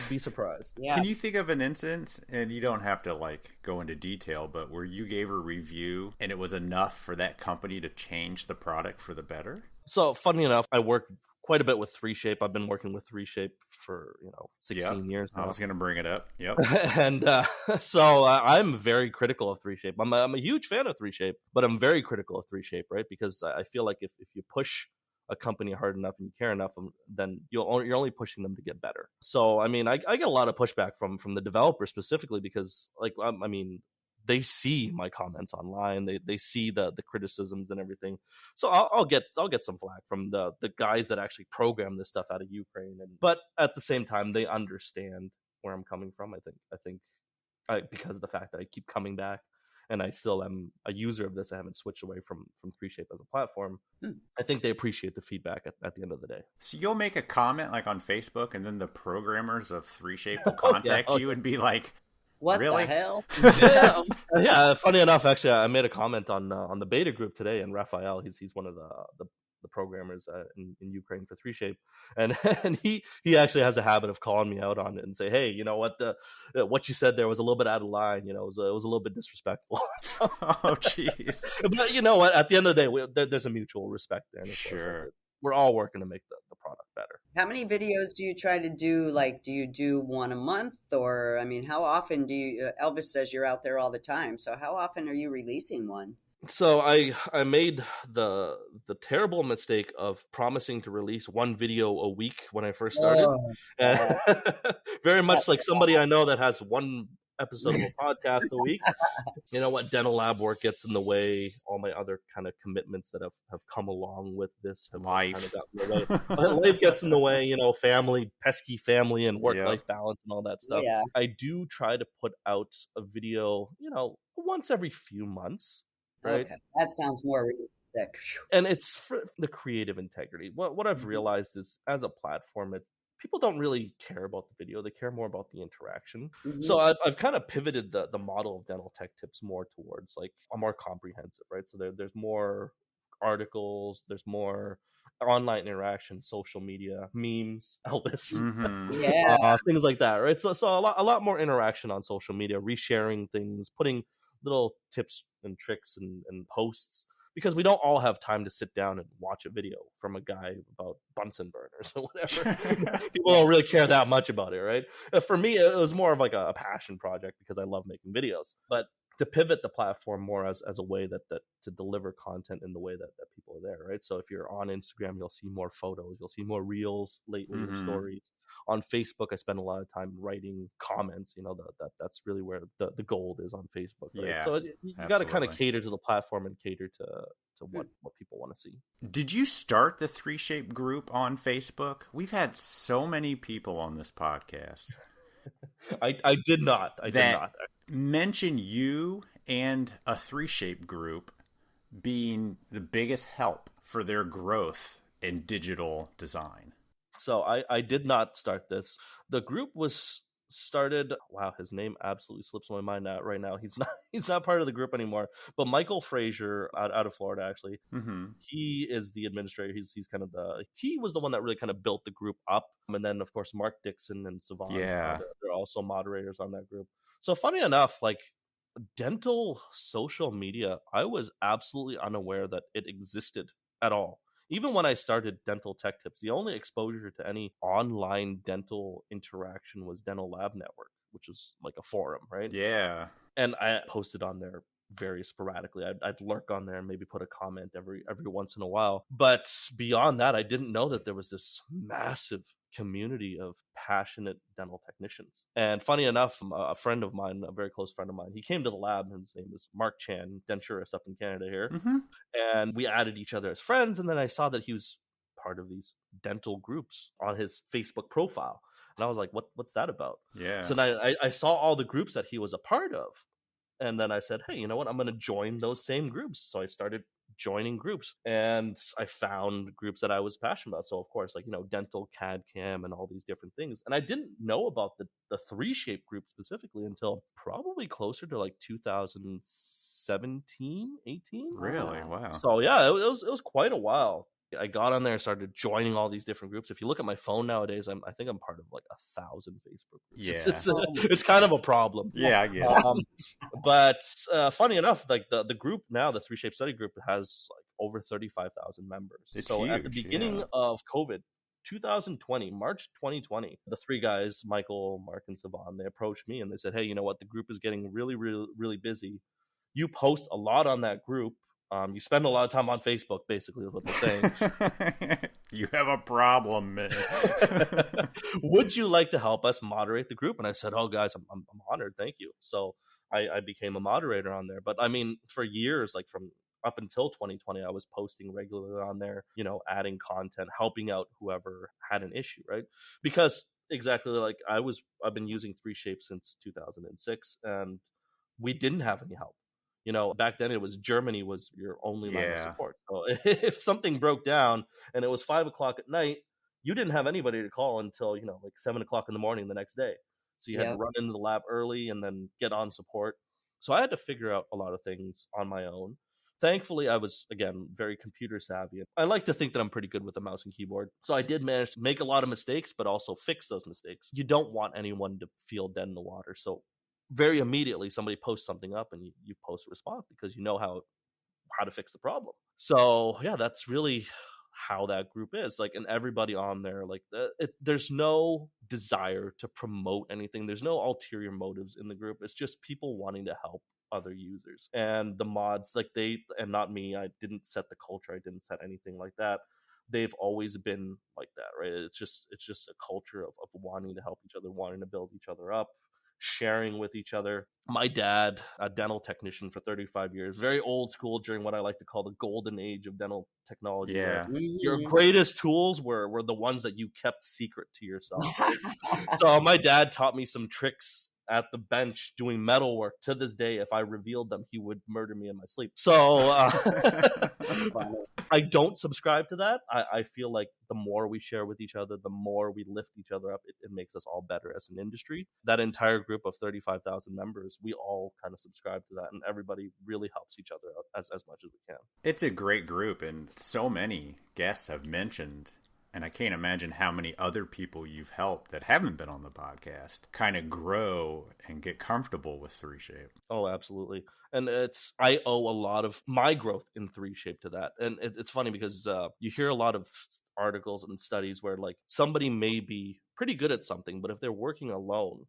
Speaker 1: Yeah. Can you think of an instance, and you don't have to go into detail, but where you gave a review and it was enough for that company to change the product for the better?
Speaker 3: So funny enough, I work quite a bit with 3Shape. I've been working with 3Shape for 16 years now.
Speaker 1: I was going to bring it up. Yep.
Speaker 3: And so I'm very critical of 3Shape. I'm a huge fan of 3Shape, but I'm very critical of 3Shape, right? Because I feel like if you push a company hard enough and you care enough, then you're only pushing them to get better. So I mean, I get a lot of pushback from the developers specifically because they see my comments online. They see the criticisms and everything. So I'll get some flack from the guys that actually program this stuff out of Ukraine. But at the same time, they understand where I'm coming from. I think because of the fact that I keep coming back and I still am a user of this. I haven't switched away from 3Shape as a platform. I think they appreciate the feedback at the end of the day.
Speaker 1: So you'll make a comment on Facebook, and then the programmers of 3Shape will contact you and be like,
Speaker 2: what
Speaker 1: really?
Speaker 2: The hell?
Speaker 3: Yeah. Funny enough, actually, I made a comment on the beta group today, and Raphael, he's one of the programmers in Ukraine for 3Shape, and he actually has a habit of calling me out on it and say, hey, you know what you said there was a little bit out of line. It was a little bit disrespectful. So,
Speaker 1: oh, jeez.
Speaker 3: But you know what? At the end of the day, there's a mutual respect there.
Speaker 1: Sure.
Speaker 3: We're all working to make the product better.
Speaker 2: How many videos do you try to do? Do you do one a month? Or, I mean, how often do you, Elvis says you're out there all the time. So how often are you releasing one?
Speaker 3: So I made the terrible mistake of promising to release one video a week when I first started. Very much like somebody I know that has one episode of a podcast a week. You know what? Dental lab work gets in the way. All my other kind of commitments that have come along with this have
Speaker 1: life
Speaker 3: kind of gotten in the way. Life gets in the way. Family, pesky family, and work-life balance and all that stuff.
Speaker 2: Yeah.
Speaker 3: I do try to put out a video, once every few months. Right?
Speaker 2: Okay, that sounds more realistic.
Speaker 3: And it's for the creative integrity. What I've realized is, as a platform, people don't really care about the video; they care more about the interaction. Mm-hmm. So I've kind of pivoted the model of dental tech tips more towards a more comprehensive, right? So there's more articles, there's more online interaction, social media, memes, Elvis, things like that, right? So a lot more interaction on social media, resharing things, putting little tips and tricks and posts, because we don't all have time to sit down and watch a video from a guy about Bunsen burners or whatever. People don't really care that much about it, right? For me, it was more of a passion project because I love making videos. But to pivot the platform more as a way that to deliver content in the way that people are there, right? So if you're on Instagram, you'll see more photos, you'll see more reels lately, or stories. On Facebook, I spend a lot of time writing comments. That's really where the gold is on Facebook. Right?
Speaker 1: Yeah,
Speaker 3: so you got to kind of cater to the platform and cater to what people want to see.
Speaker 1: Did you start the 3Shape group on Facebook? We've had so many people on this podcast.
Speaker 3: I did not. I did not
Speaker 1: mention you and a 3Shape group being the biggest help for their growth in digital design.
Speaker 3: So I did not start this. The group was started. Wow, his name absolutely slips my mind out right now. He's not part of the group anymore. But Michael Frazier out of Florida, actually, he is the administrator. He's kind of he was the one that really kind of built the group up. And then of course Mark Dixon and Savon, they're also moderators on that group. So funny enough, dental social media, I was absolutely unaware that it existed at all. even when I started Dental Tech Tips, the only exposure to any online dental interaction was Dental Lab Network, which is like a forum, right?
Speaker 1: Yeah.
Speaker 3: And I posted on there very sporadically. I'd lurk on there and maybe put a comment every once in a while. But beyond that, I didn't know that there was this massive community of passionate dental technicians. And funny enough, a friend of mine, a very close friend of mine, he came to the lab, and his name is Mark Tran, denturist up in Canada here.
Speaker 1: Mm-hmm.
Speaker 3: And we added each other as friends. And then I saw that he was part of these dental groups on his Facebook profile. And I was like, what's that about?
Speaker 1: Yeah.
Speaker 3: So then I saw all the groups that he was a part of. And then I said, hey, you know what? I'm going to join those same groups. So I started joining groups, and I found groups that I was passionate about. So of course, like, dental CAD CAM and all these different things. And I didn't know about the 3Shape group specifically until probably closer to like 2017, 18.
Speaker 1: Really? Wow.
Speaker 3: So yeah, it was quite a while. I got on there and started joining all these different groups. If you look at my phone nowadays, I think I'm part of like 1,000 Facebook groups.
Speaker 1: Yeah.
Speaker 3: It's kind of a problem.
Speaker 1: Yeah, I get it.
Speaker 3: But funny enough, like the group now, the 3Shape study group, has like over 35,000 members.
Speaker 1: It's
Speaker 3: so
Speaker 1: huge,
Speaker 3: at the beginning of COVID, 2020, March 2020, the three guys, Michael, Mark, and Savan, they approached me and they said, hey, you know what? The group is getting really, really, really busy. You post a lot on that group. You spend a lot of time on Facebook, basically, is what they're saying.
Speaker 1: You have a problem, man.
Speaker 3: Would you like to help us moderate the group? And I said, oh, guys, I'm honored. Thank you. So I became a moderator on there. But I mean, for years, like from up until 2020, I was posting regularly on there, adding content, helping out whoever had an issue, right? Because exactly like I've been using 3Shape since 2006, and we didn't have any help. Back then it was Germany was your only line of support. So if something broke down and it was 5:00 at night, you didn't have anybody to call until, like 7:00 in the morning the next day. So you had to run into the lab early and then get on support. So I had to figure out a lot of things on my own. Thankfully, I was, again, very computer savvy. I like to think that I'm pretty good with a mouse and keyboard. So I did manage to make a lot of mistakes, but also fix those mistakes. You don't want anyone to feel dead in the water. So very immediately somebody posts something up and you post a response because you know how to fix the problem. So yeah, that's really how that group is like, and everybody on there, like there's no desire to promote anything. There's no ulterior motives in the group. It's just people wanting to help other users, and the mods, like and not me, I didn't set the culture, I didn't set anything like that. They've always been like that, right? It's just a culture of wanting to help each other, wanting to build each other up, sharing with each other. My dad, a dental technician for 35 years, very old school during what I like to call the golden age of dental technology.
Speaker 1: Yeah.
Speaker 3: Your greatest tools were the ones that you kept secret to yourself. Right? So my dad taught me some tricks at the bench doing metal work. To this day, if I revealed them, he would murder me in my sleep. So I don't subscribe to that. I feel like the more we share with each other, the more we lift each other up, it makes us all better as an industry. That entire group of 35,000 members, we all kind of subscribe to that, and everybody really helps each other out as much as we can.
Speaker 1: It's a great group, and so many guests have mentioned, and I can't imagine how many other people you've helped that haven't been on the podcast kind of grow and get comfortable with 3Shape.
Speaker 3: Oh, absolutely. And I owe a lot of my growth in 3Shape to that. And it's funny because you hear a lot of articles and studies where like somebody may be pretty good at something, but if they're working alone,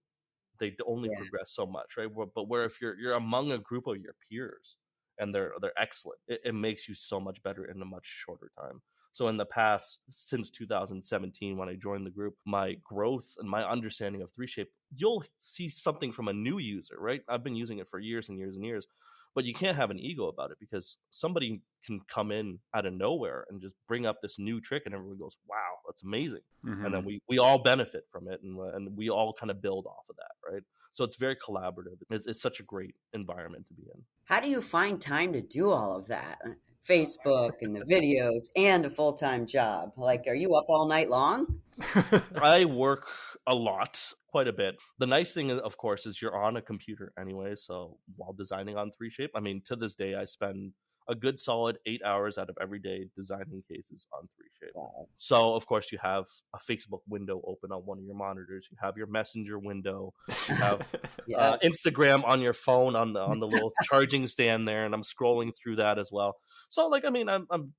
Speaker 3: they only progress so much, right? But where if you're among a group of your peers and they're excellent, it makes you so much better in a much shorter time. So in the past, since 2017, when I joined the group, my growth and my understanding of 3Shape, you'll see something from a new user, right? I've been using it for years and years and years, but you can't have an ego about it because somebody can come in out of nowhere and just bring up this new trick and everyone goes, wow, that's amazing. Mm-hmm. And then we all benefit from it and we all kind of build off of that, right? So it's very collaborative. It's such a great environment to be in.
Speaker 2: How do you find time to do all of that? Facebook and the videos and a full-time job. Like, are you up all night long?
Speaker 3: I work a lot, quite a bit. The nice thing, of course, is you're on a computer anyway. So while designing on 3Shape, I mean, to this day, I spend a good solid 8 hours out of every day designing cases on 3Shape. Wow. So, of course, you have a Facebook window open on one of your monitors. You have your Messenger window. You have Instagram on your phone on the little charging stand there, and I'm scrolling through that as well. So, like, I mean, I'm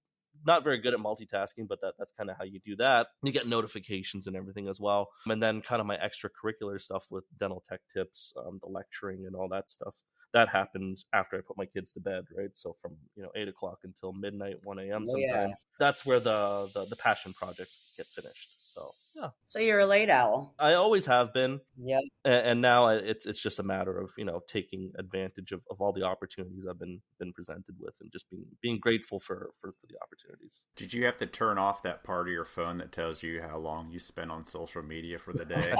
Speaker 3: not very good at multitasking, but that's kind of how you do that. You get notifications and everything as well. And then kind of my extracurricular stuff with dental tech tips, the lecturing and all that stuff. That happens after I put my kids to bed, right? So from 8 o'clock until midnight, 1 a.m. sometime. That's where the passion projects get finished. So yeah.
Speaker 2: So you're a late owl.
Speaker 3: I always have been.
Speaker 2: Yeah.
Speaker 3: And now it's just a matter of taking advantage of all the opportunities I've been presented with, and just being grateful for the opportunities.
Speaker 1: Did you have to turn off that part of your phone that tells you how long you spent on social media for the day?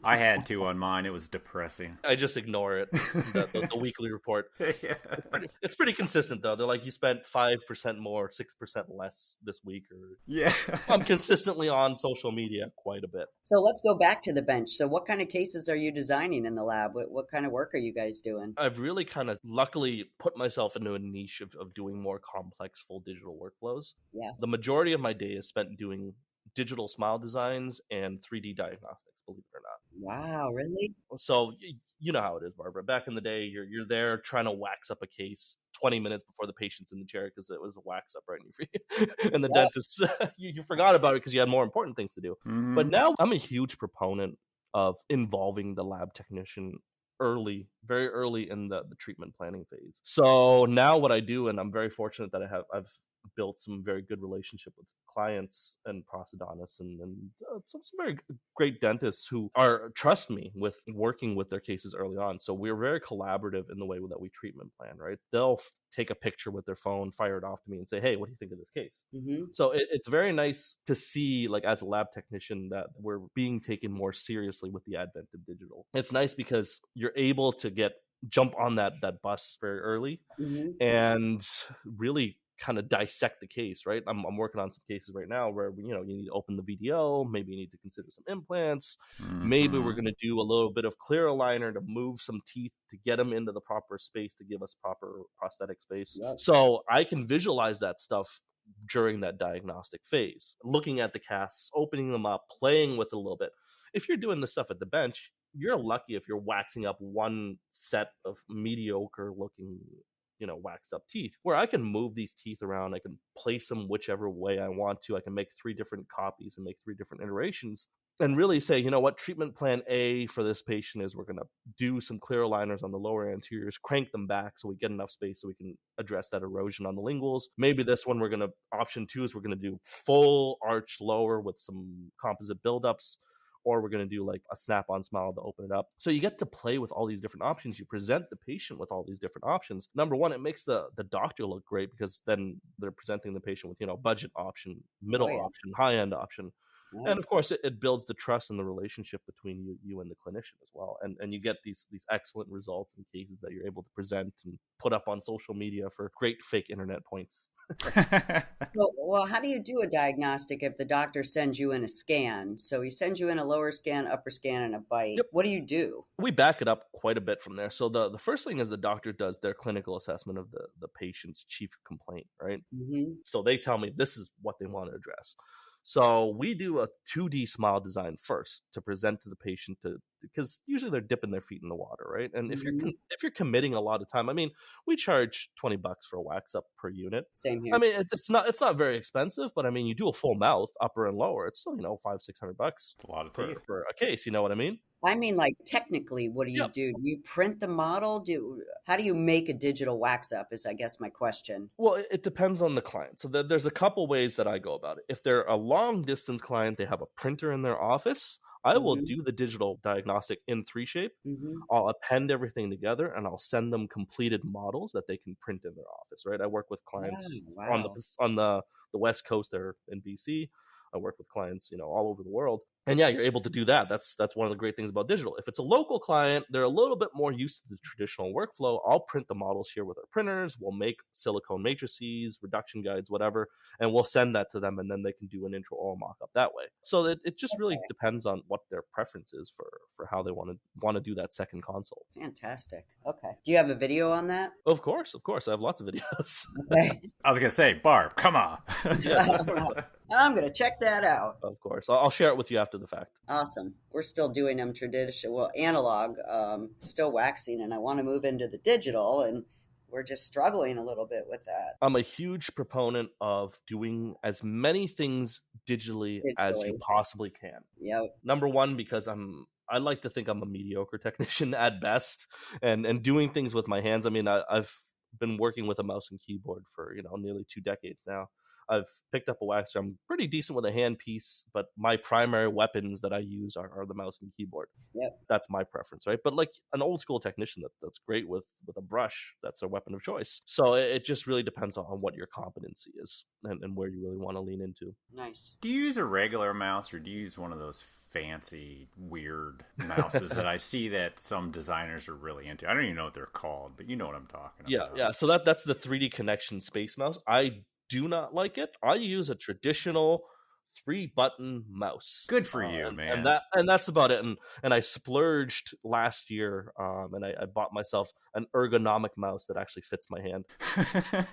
Speaker 1: I had to on mine. It was depressing.
Speaker 3: I just ignore it. The weekly report.
Speaker 1: Yeah.
Speaker 3: It's pretty consistent though. They're like, you spent 5% more, 6% less this week, or
Speaker 1: yeah.
Speaker 3: I'm consistently on social media quite a bit.
Speaker 2: So let's go back to the bench. So what kind of cases are you designing in the lab? What kind of work are you guys doing?
Speaker 3: I've really kind of luckily put myself into a niche of doing more complex full digital workflows.
Speaker 2: Yeah.
Speaker 3: The majority of my day is spent doing digital smile designs and 3D diagnostics, believe it or not.
Speaker 2: Wow, really?
Speaker 3: So you know how it is, Barbara. Back in the day, you're there trying to wax up a case 20 minutes before the patient's in the chair because it was a wax up right in your feet. And the dentist, you forgot about it because you had more important things to do.
Speaker 1: Mm-hmm.
Speaker 3: But now I'm a huge proponent of involving the lab technician very early in the treatment planning phase. So now what I do, and I'm very fortunate that I've built some very good relationship with clients and prosthodontists and some very great dentists who trust me with working with their cases early on. So we're very collaborative in the way that we treatment plan, right? They'll take a picture with their phone, fire it off to me and say, hey, what do you think of this case?
Speaker 2: Mm-hmm.
Speaker 3: So it's very nice to see, like, as a lab technician, that we're being taken more seriously with the advent of digital. It's nice because you're able to jump on that bus very early and really kind of dissect the case, right? I'm working on some cases right now where you need to open the VDO, maybe you need to consider some implants, maybe we're going to do a little bit of clear aligner to move some teeth to get them into the proper space to give us proper prosthetic space. Yep. So I can visualize that stuff during that diagnostic phase, looking at the casts, opening them up, playing with it a little bit. If you're doing this stuff at the bench, you're lucky if you're waxing up one set of mediocre looking waxed up teeth, where I can move these teeth around. I can place them whichever way I want to. I can make 3 different copies and make 3 different iterations and really say, what treatment plan A for this patient is, we're going to do some clear aligners on the lower anteriors, crank them back so we get enough space so we can address that erosion on the linguals. Maybe this one option 2 is we're going to do full arch lower with some composite buildups, or we're going to do like a snap-on smile to open it up. So you get to play with all these different options. You present the patient with all these different options. Number one, it makes the doctor look great because then they're presenting the patient with, budget option, middle option, high-end option. Yeah. And of course, it builds the trust and the relationship between you and the clinician as well. And you get these excellent results in cases that you're able to present and put up on social media for great fake internet points.
Speaker 2: Well, how do you do a diagnostic if the doctor sends you in a scan? So he sends you in a lower scan, upper scan, and a bite. Yep. What do you do?
Speaker 3: We back it up quite a bit from there. So the first thing is the doctor does their clinical assessment of the patient's chief complaint, right? Mm-hmm. So they tell me this is what they want to address. So we do a 2D smile design first to present to the patient, because usually they're dipping their feet in the water, right? And if you're committing a lot of time, we charge $20 for a wax up per unit.
Speaker 2: Same here.
Speaker 3: It's not very expensive, but you do a full mouth, upper and lower, it's still $500-$600.
Speaker 1: A lot of teeth
Speaker 3: for a case. You know what I mean?
Speaker 2: Like technically, what do you do? Do you print the model? How do you make a digital wax up is, I guess, my question.
Speaker 3: Well, it depends on the client. So there's a couple ways that I go about it. If they're a long distance client, they have a printer in their office, I will do the digital diagnostic in 3Shape. I'll append everything together and I'll send them completed models that they can print in their office, right? I work with clients on the West Coast there in BC. I work with clients, all over the world. And yeah, you're able to do that. That's one of the great things about digital. If it's a local client, they're a little bit more used to the traditional workflow. I'll print the models here with our printers. We'll make silicone matrices, reduction guides, whatever, and we'll send that to them, and then they can do an intraoral mock-up that way. So it just really depends on what their preference is for how they want to do that second consult.
Speaker 2: Fantastic. Okay. Do you have a video on that?
Speaker 3: Of course. I have lots of videos.
Speaker 2: Okay.
Speaker 1: I was going to say, Barb, come on.
Speaker 2: I'm going to check that out.
Speaker 3: Of course. I'll share it with you after the fact.
Speaker 2: Awesome. We're still doing them analog, still waxing, and I want to move into the digital, and we're just struggling a little bit with that.
Speaker 3: I'm a huge proponent of doing as many things digitally as you possibly can.
Speaker 2: Yep.
Speaker 3: Number one, because I like to think I'm a mediocre technician at best, and doing things with my hands. I mean, I've been working with a mouse and keyboard for nearly 2 decades now. I've picked up a waxer. I'm pretty decent with a hand piece, but my primary weapons that I use are the mouse and keyboard.
Speaker 2: Yep.
Speaker 3: That's my preference, right? But like an old school technician that's great with a brush, that's a weapon of choice. So it just really depends on what your competency is and where you really want to lean into.
Speaker 2: Nice.
Speaker 1: Do you use a regular mouse or do you use one of those fancy, weird mouses that I see that some designers are really into? I don't even know what they're called, but you know what I'm talking about.
Speaker 3: Yeah. So that's the 3D Connection Space Mouse. I do not like it. I use a traditional 3-button mouse.
Speaker 1: Good for you, man.
Speaker 3: And that's about it. And I splurged last year, and I bought myself an ergonomic mouse that actually fits my hand.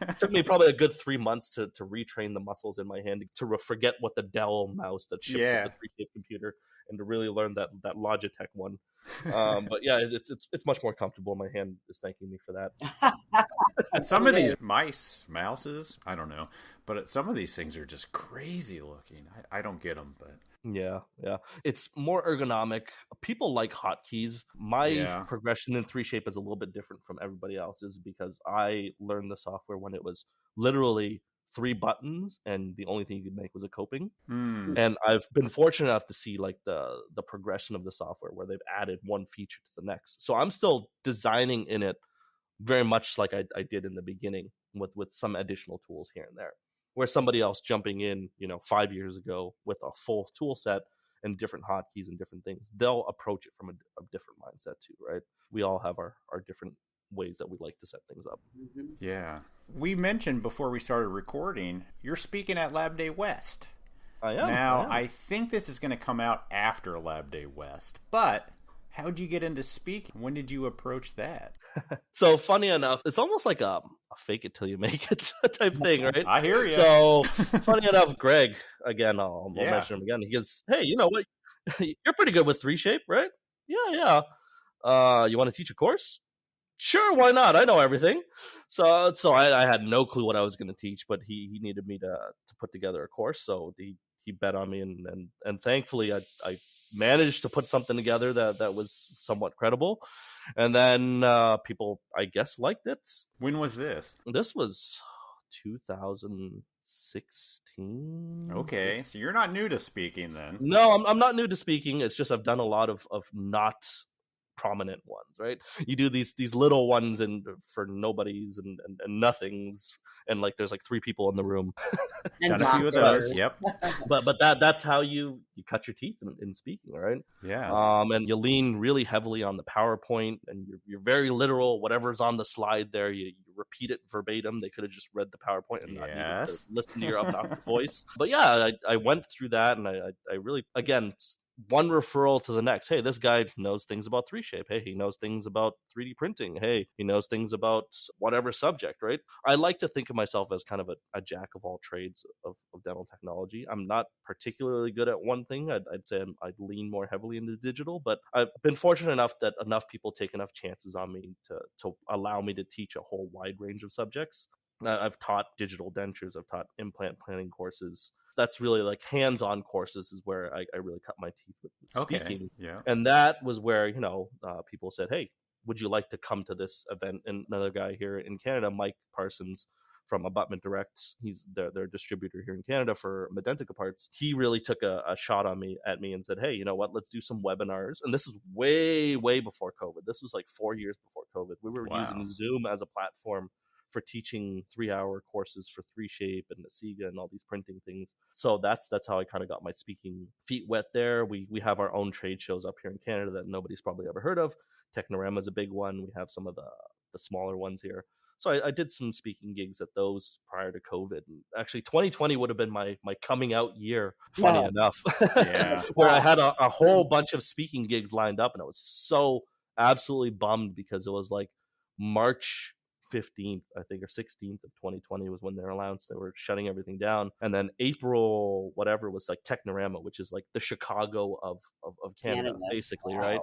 Speaker 3: It took me probably a good 3 months to retrain the muscles in my hand to forget what the Dell mouse that shipped with the 3K computer, and to really learn that Logitech one. But yeah, it's much more comfortable. My hand is thanking me for that.
Speaker 1: Some of these mouses, I don't know, but some of these things are just crazy looking. I don't get them, but
Speaker 3: yeah, it's more ergonomic. People like hotkeys. My progression in 3Shape is a little bit different from everybody else's because I learned the software when it was literally 3 buttons and the only thing you could make was a coping. And I've been fortunate enough to see like the progression of the software where they've added one feature to the next. So I'm still designing in it very much like I did in the beginning with some additional tools here and there, where somebody else jumping in 5 years ago with a full tool set and different hotkeys and different things, they'll approach it from a different mindset too, right? We all have our different ways that we like to set things up.
Speaker 1: Yeah. We mentioned before we started recording, you're speaking at Lab Day West.
Speaker 3: I am.
Speaker 1: Now, I think this is going to come out after Lab Day West, but how'd you get into speaking? When did you approach that?
Speaker 3: So funny enough, it's almost like a fake it till you make it type thing, right?
Speaker 1: I hear you.
Speaker 3: So funny enough, Greg, again, I'll mention him again. He goes, "Hey, you know what? You're pretty good with 3Shape, right? Yeah. You want to teach a course? Sure, why not? I know everything." So I had no clue what I was going to teach, but he needed me to put together a course. So he bet on me, and thankfully I managed to put something together that was somewhat credible. And then people, I guess, liked it.
Speaker 1: When was this?
Speaker 3: This was 2016.
Speaker 1: Okay, so you're not new to speaking then.
Speaker 3: No, I'm not new to speaking. It's just I've done a lot of not prominent ones, right? You do these little ones and for nobodies and nothings, and like there's like 3 people in the room.
Speaker 1: Done a few of those, yep.
Speaker 3: But that's how you cut your teeth in speaking, right?
Speaker 1: Yeah.
Speaker 3: And you lean really heavily on the PowerPoint, and you're very literal. Whatever's on the slide there, you repeat it verbatim. They could have just read the PowerPoint and not needed to listen to your obnoxious voice. But yeah, I went through that, and I really, again, one referral to the next. Hey, this guy knows things about 3Shape. Hey, he knows things about 3D printing. Hey, he knows things about whatever subject, right? I like to think of myself as kind of a jack of all trades of dental technology. I'm not particularly good at one thing. I'd say I'd lean more heavily into digital, but I've been fortunate enough that enough people take enough chances on me to allow me to teach a whole wide range of subjects. I've taught digital dentures. I've taught implant planning courses. That's really like hands-on courses is where I really cut my teeth with speaking.
Speaker 1: Yeah.
Speaker 3: And that was where, people said, hey, would you like to come to this event? And another guy here in Canada, Mike Parsons from Abutment Direct, he's their distributor here in Canada for Medentica parts. He really took a shot at me and said, hey, you know what, let's do some webinars. And this is way, way before COVID. This was like 4 years before COVID. We were using Zoom as a platform for teaching 3-hour courses for 3Shape and Asiga and all these printing things. So that's how I kind of got my speaking feet wet there. We have our own trade shows up here in Canada that nobody's probably ever heard of. Technorama is a big one. We have some of the smaller ones here. So I did some speaking gigs at those prior to COVID. And actually, 2020 would have been my coming out year, funny enough, where I had a whole bunch of speaking gigs lined up. And I was so absolutely bummed because it was like March 15th, I think, or 16th of 2020 was when they announced they were shutting everything down. And then April, whatever, was like Technorama, which is like the Chicago of Canada, basically, right?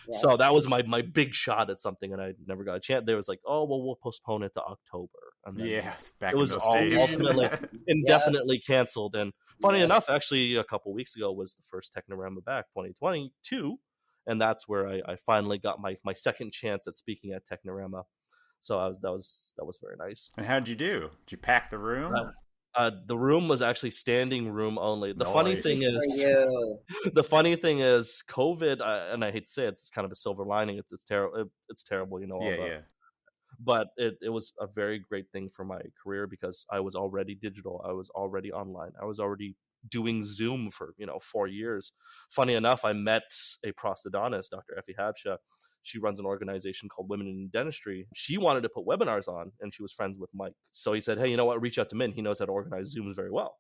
Speaker 3: Yeah. So that was my big shot at something, and I never got a chance. There was like, oh, well, we'll postpone it to October. And then
Speaker 1: back
Speaker 3: it was
Speaker 1: in those
Speaker 3: all
Speaker 1: days.
Speaker 3: ultimately indefinitely canceled. And funny enough, actually, a couple weeks ago was the first Technorama back, 2022. And that's where I finally got my second chance at speaking at Technorama. So that was very nice.
Speaker 1: And how'd you do? Did you pack the room?
Speaker 3: The room was actually standing room only. The
Speaker 1: Nice.
Speaker 3: funny thing is, COVID, and I hate to say it, it's kind of a silver lining. It's terrible. It's terrible, you know. But it was a very great thing for my career because I was already digital. I was already online. I was already doing Zoom for 4 years. Funny enough, I met a prosthodontist, Dr. Effie Habsha. She runs an organization called Women in Dentistry. She wanted to put webinars on, and she was friends with Mike. So he said, hey, you know what? Reach out to Minh. He knows how to organize Zooms very well.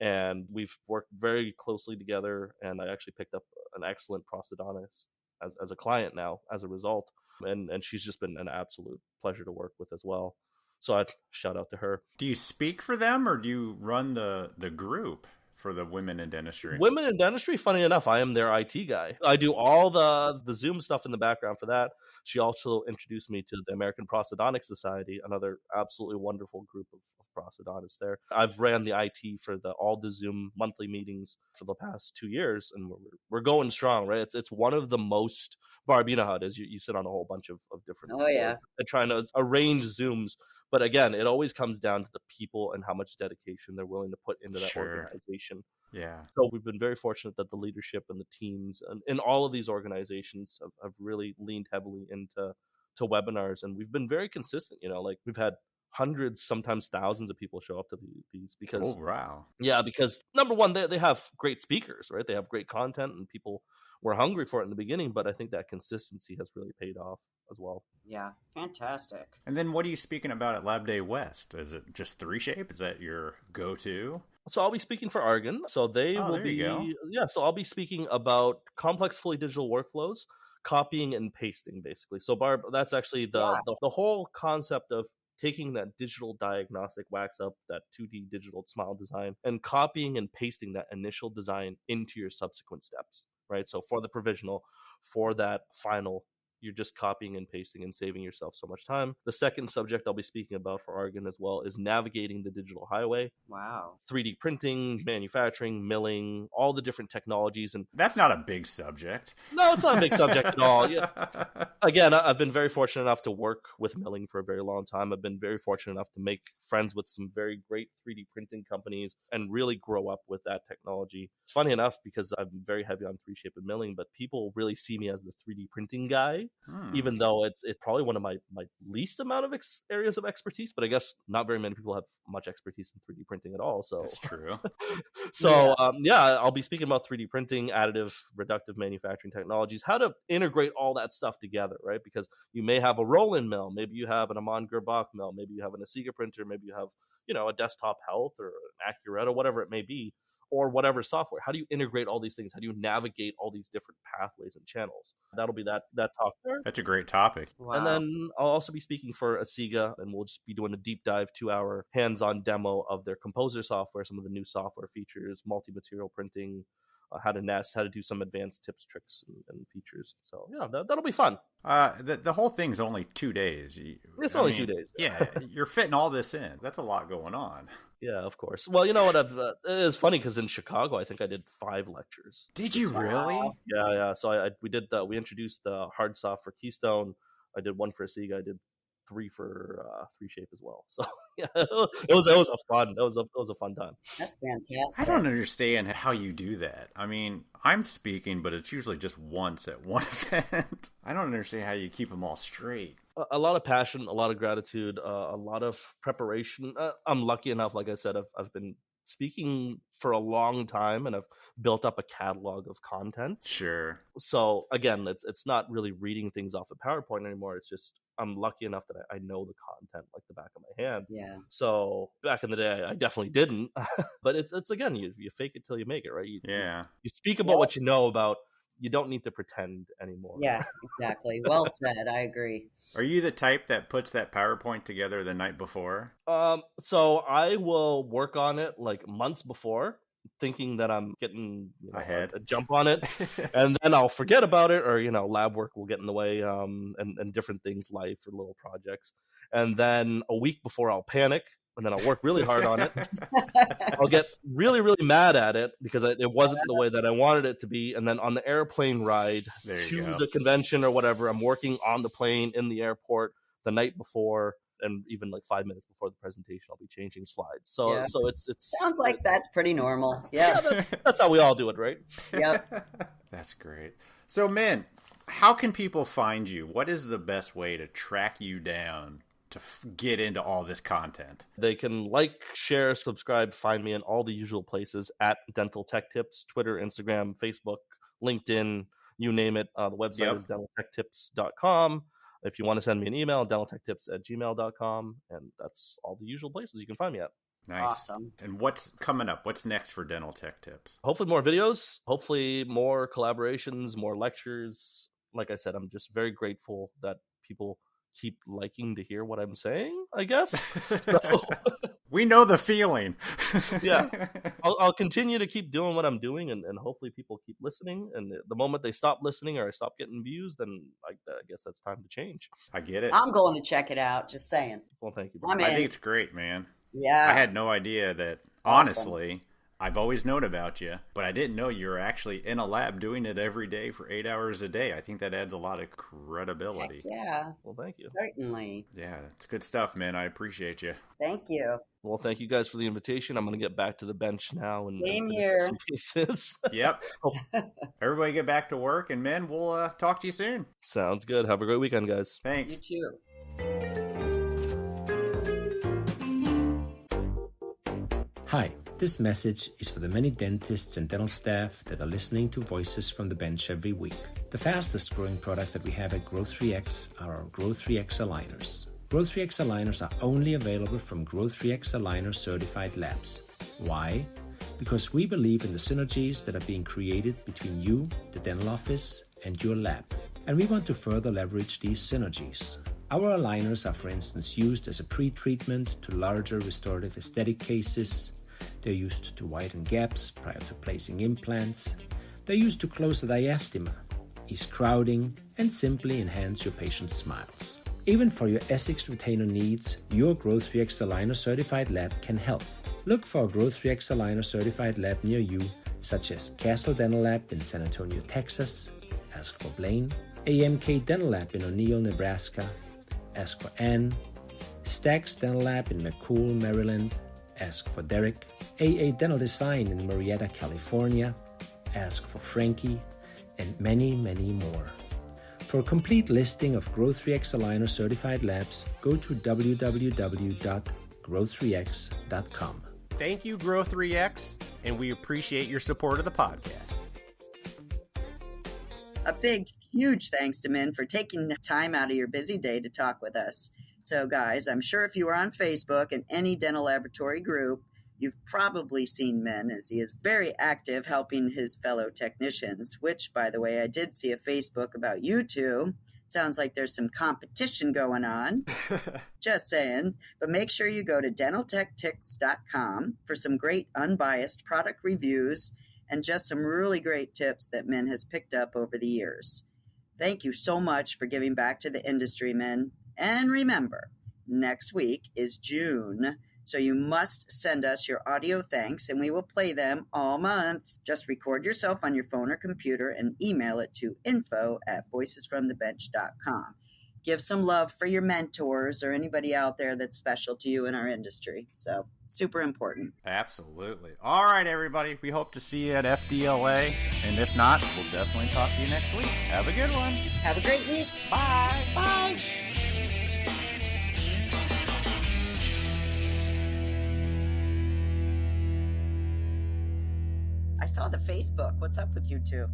Speaker 3: And we've worked very closely together, and I actually picked up an excellent prosthodontist as a client now as a result. And she's just been an absolute pleasure to work with as well. So I'd shout out to her.
Speaker 1: Do you speak for them, or do you run the group for the Women in Dentistry?
Speaker 3: Women in Dentistry, funny enough, I am their IT guy. I do all the Zoom stuff in the background for that. She also introduced me to the American Prosthodontic Society, another absolutely wonderful group of prosthodontists there. I've ran the IT for all the Zoom monthly meetings for the past 2 years, and we're going strong, right? It's one of the most, Barb, you know how it is. You sit on a whole bunch of different
Speaker 2: and
Speaker 3: trying to arrange Zooms. But again, it always comes down to the people and how much dedication they're willing to put into that organization.
Speaker 1: Yeah.
Speaker 3: So we've been very fortunate that the leadership and the teams and in all of these organizations have really leaned heavily into webinars. And we've been very consistent, like we've had hundreds, sometimes thousands of people show up to these because, because number one, they have great speakers, right? They have great content and people were hungry for it in the beginning, but I think that consistency has really paid off as well.
Speaker 2: Yeah, fantastic.
Speaker 1: And then what are you speaking about at Lab Day West? Is it just 3Shape? Is that your go-to?
Speaker 3: So I'll be speaking for Argon. So they will be, so I'll be speaking about complex fully digital workflows, copying and pasting, basically. So Barb, that's actually the whole concept of taking that digital diagnostic wax up, that 2D digital smile design, and copying and pasting that initial design into your subsequent steps, right? So for the provisional, for that final, you're just copying and pasting and saving yourself so much time. The second subject I'll be speaking about for Argon as well is navigating the digital highway.
Speaker 2: Wow.
Speaker 3: 3D printing, manufacturing, milling, all the different technologies. And
Speaker 1: that's not a big subject.
Speaker 3: No, it's not a big subject at all. Yeah. Again, I've been very fortunate enough to work with milling for a very long time. I've been very fortunate enough to make friends with some very great 3D printing companies and really grow up with that technology. It's funny enough because I'm very heavy on 3Shape and milling, but people really see me as the 3D printing guy. Even though it's probably one of my least amount of areas of expertise, but I guess not very many people have much expertise in 3D printing at all. So
Speaker 1: that's true.
Speaker 3: So I'll be speaking about 3D printing, additive, reductive manufacturing technologies, how to integrate all that stuff together, right? Because you may have a roll-in mill, maybe you have an Amon Gerbach mill, maybe you have an Asiga printer, maybe you have a Desktop Health or an Accurata, whatever it may be, or whatever software. How do you integrate all these things? How do you navigate all these different pathways and channels? That'll be that talk there.
Speaker 1: That's a great topic.
Speaker 3: Wow. And then I'll also be speaking for Asiga, and we'll just be doing a deep dive 2-hour hands-on demo of their composer software, some of the new software features, multi-material printing, how to nest, how to do some advanced tips, tricks, and features. So that'll be fun.
Speaker 1: The whole thing's only 2 days.
Speaker 3: It's only 2 days.
Speaker 1: Yeah, you're fitting all this in. That's a lot going on.
Speaker 3: Yeah, of course. Well, you know what? It's funny because in Chicago, I think I did 5 lectures.
Speaker 1: Did you really?
Speaker 3: Yeah. So we introduced the hard soft for Keystone. I did 1 for Asiga. I did 3 for 3Shape as well. So yeah, it was a fun time.
Speaker 2: That's fantastic.
Speaker 1: I don't understand how you do that. I mean, I'm speaking, but it's usually just once at one event. I don't understand how you keep them all straight.
Speaker 3: A lot of passion, a lot of gratitude, a lot of preparation. I'm lucky enough, like I said, I've been speaking for a long time and I've built up a catalog of content.
Speaker 1: Sure.
Speaker 3: So again, it's not really reading things off of PowerPoint anymore. It's just I'm lucky enough that I know the content like the back of my hand.
Speaker 2: Yeah.
Speaker 3: So back in the day, I definitely didn't. But it's again, you fake it till you make it, right? You speak about what you know about you don't need to pretend anymore.
Speaker 2: Yeah, exactly. Well said. I agree.
Speaker 1: Are you the type that puts that PowerPoint together the night before?
Speaker 3: So I will work on it like months before, thinking that I'm getting
Speaker 1: ahead,
Speaker 3: a jump on it, and then I'll forget about it, or lab work will get in the way, and different things, life or little projects, and then a week before I'll panic, and then I'll work really hard on it. I'll get really, really mad at it because it wasn't the way that I wanted it to be, and then on the airplane ride to the convention or whatever, I'm working on the plane in the airport the night before. And even like 5 minutes before the presentation, I'll be changing slides. So it's
Speaker 2: sounds like that's pretty normal. Yeah,
Speaker 3: that's how we all do it, right?
Speaker 2: Yep.
Speaker 1: That's great. So, Min, how can people find you? What is the best way to track you down to get into all this content?
Speaker 3: They can like, share, subscribe, find me in all the usual places at Dental Tech Tips: Twitter, Instagram, Facebook, LinkedIn, you name it. The website is dentaltechtips.com. If you want to send me an email, dentaltechtips@gmail.com, and that's all the usual places you can find me at.
Speaker 1: Nice.
Speaker 2: Awesome.
Speaker 1: And what's coming up? What's next for Dental Tech Tips?
Speaker 3: Hopefully more videos, hopefully more collaborations, more lectures. Like I said, I'm just very grateful that people keep liking to hear what I'm saying, I guess. So,
Speaker 1: we know the feeling.
Speaker 3: Yeah. I'll continue to keep doing what I'm doing, and hopefully people keep listening. And the moment they stop listening or I stop getting views, then I guess that's time to change.
Speaker 1: I get it.
Speaker 2: I'm going to check it out, just saying.
Speaker 3: Well, thank you.
Speaker 1: I think it's great, man.
Speaker 2: Yeah.
Speaker 1: I had no idea that, honestly, I've always known about you, but I didn't know you were actually in a lab doing it every day for 8 hours a day. I think that adds a lot of credibility.
Speaker 2: Heck yeah.
Speaker 3: Well, thank you.
Speaker 2: Certainly.
Speaker 1: Yeah, it's good stuff, man. I appreciate you.
Speaker 2: Thank you.
Speaker 3: Well, thank you guys for the invitation. I'm going to get back to the bench now and
Speaker 2: Same here.
Speaker 3: Some pieces.
Speaker 1: Yep. Everybody get back to work, and man, we'll talk to you soon.
Speaker 3: Sounds good. Have a great weekend, guys.
Speaker 1: Thanks.
Speaker 2: You too.
Speaker 4: Hi, this message is for the many dentists and dental staff that are listening to Voices from the Bench every week. The fastest growing product that we have at Grow3X are our Grow3X aligners. Grow3X aligners are only available from Grow3X aligner certified labs. Why? Because we believe in the synergies that are being created between you, the dental office, and your lab. And we want to further leverage these synergies. Our aligners are, for instance, used as a pre-treatment to larger restorative aesthetic cases. They're used to widen gaps prior to placing implants. They're used to close a diastema, ease crowding, and simply enhance your patient's smiles. Even for your Essex retainer needs, your Grow3X aligner certified lab can help. Look for a Grow3X aligner certified lab near you, such as Castle Dental Lab in San Antonio, Texas. Ask for Blaine. AMK Dental Lab in O'Neill, Nebraska. Ask for Ann. Staggs Dental Lab in McCool, Maryland. Ask for Derek. AA Dental Design in Marietta, California. Ask for Frankie, and many, many more. For a complete listing of Grow3X aligner certified labs, go to www.grow3x.com.
Speaker 1: Thank you, Grow3X, and we appreciate your support of the podcast.
Speaker 2: A big, huge thanks to Min for taking the time out of your busy day to talk with us. So, guys, I'm sure if you are on Facebook in any dental laboratory group, you've probably seen Min, as he is very active helping his fellow technicians, which, by the way, I did see a Facebook about you two. Sounds like there's some competition going on. Just saying. But make sure you go to dentaltechtips.com for some great unbiased product reviews and just some really great tips that Min has picked up over the years. Thank you so much for giving back to the industry, Min. And remember, next week is June, so you must send us your audio thanks, and we will play them all month. Just record yourself on your phone or computer and email it to info@voicesfromthebench.com. Give some love for your mentors or anybody out there that's special to you in our industry. So, super important.
Speaker 1: Absolutely. All right, everybody. We hope to see you at FDLA, and if not, we'll definitely talk to you next week. Have a good one.
Speaker 2: Have a great week.
Speaker 1: Bye.
Speaker 2: Bye. I saw the Facebook. What's up with you two?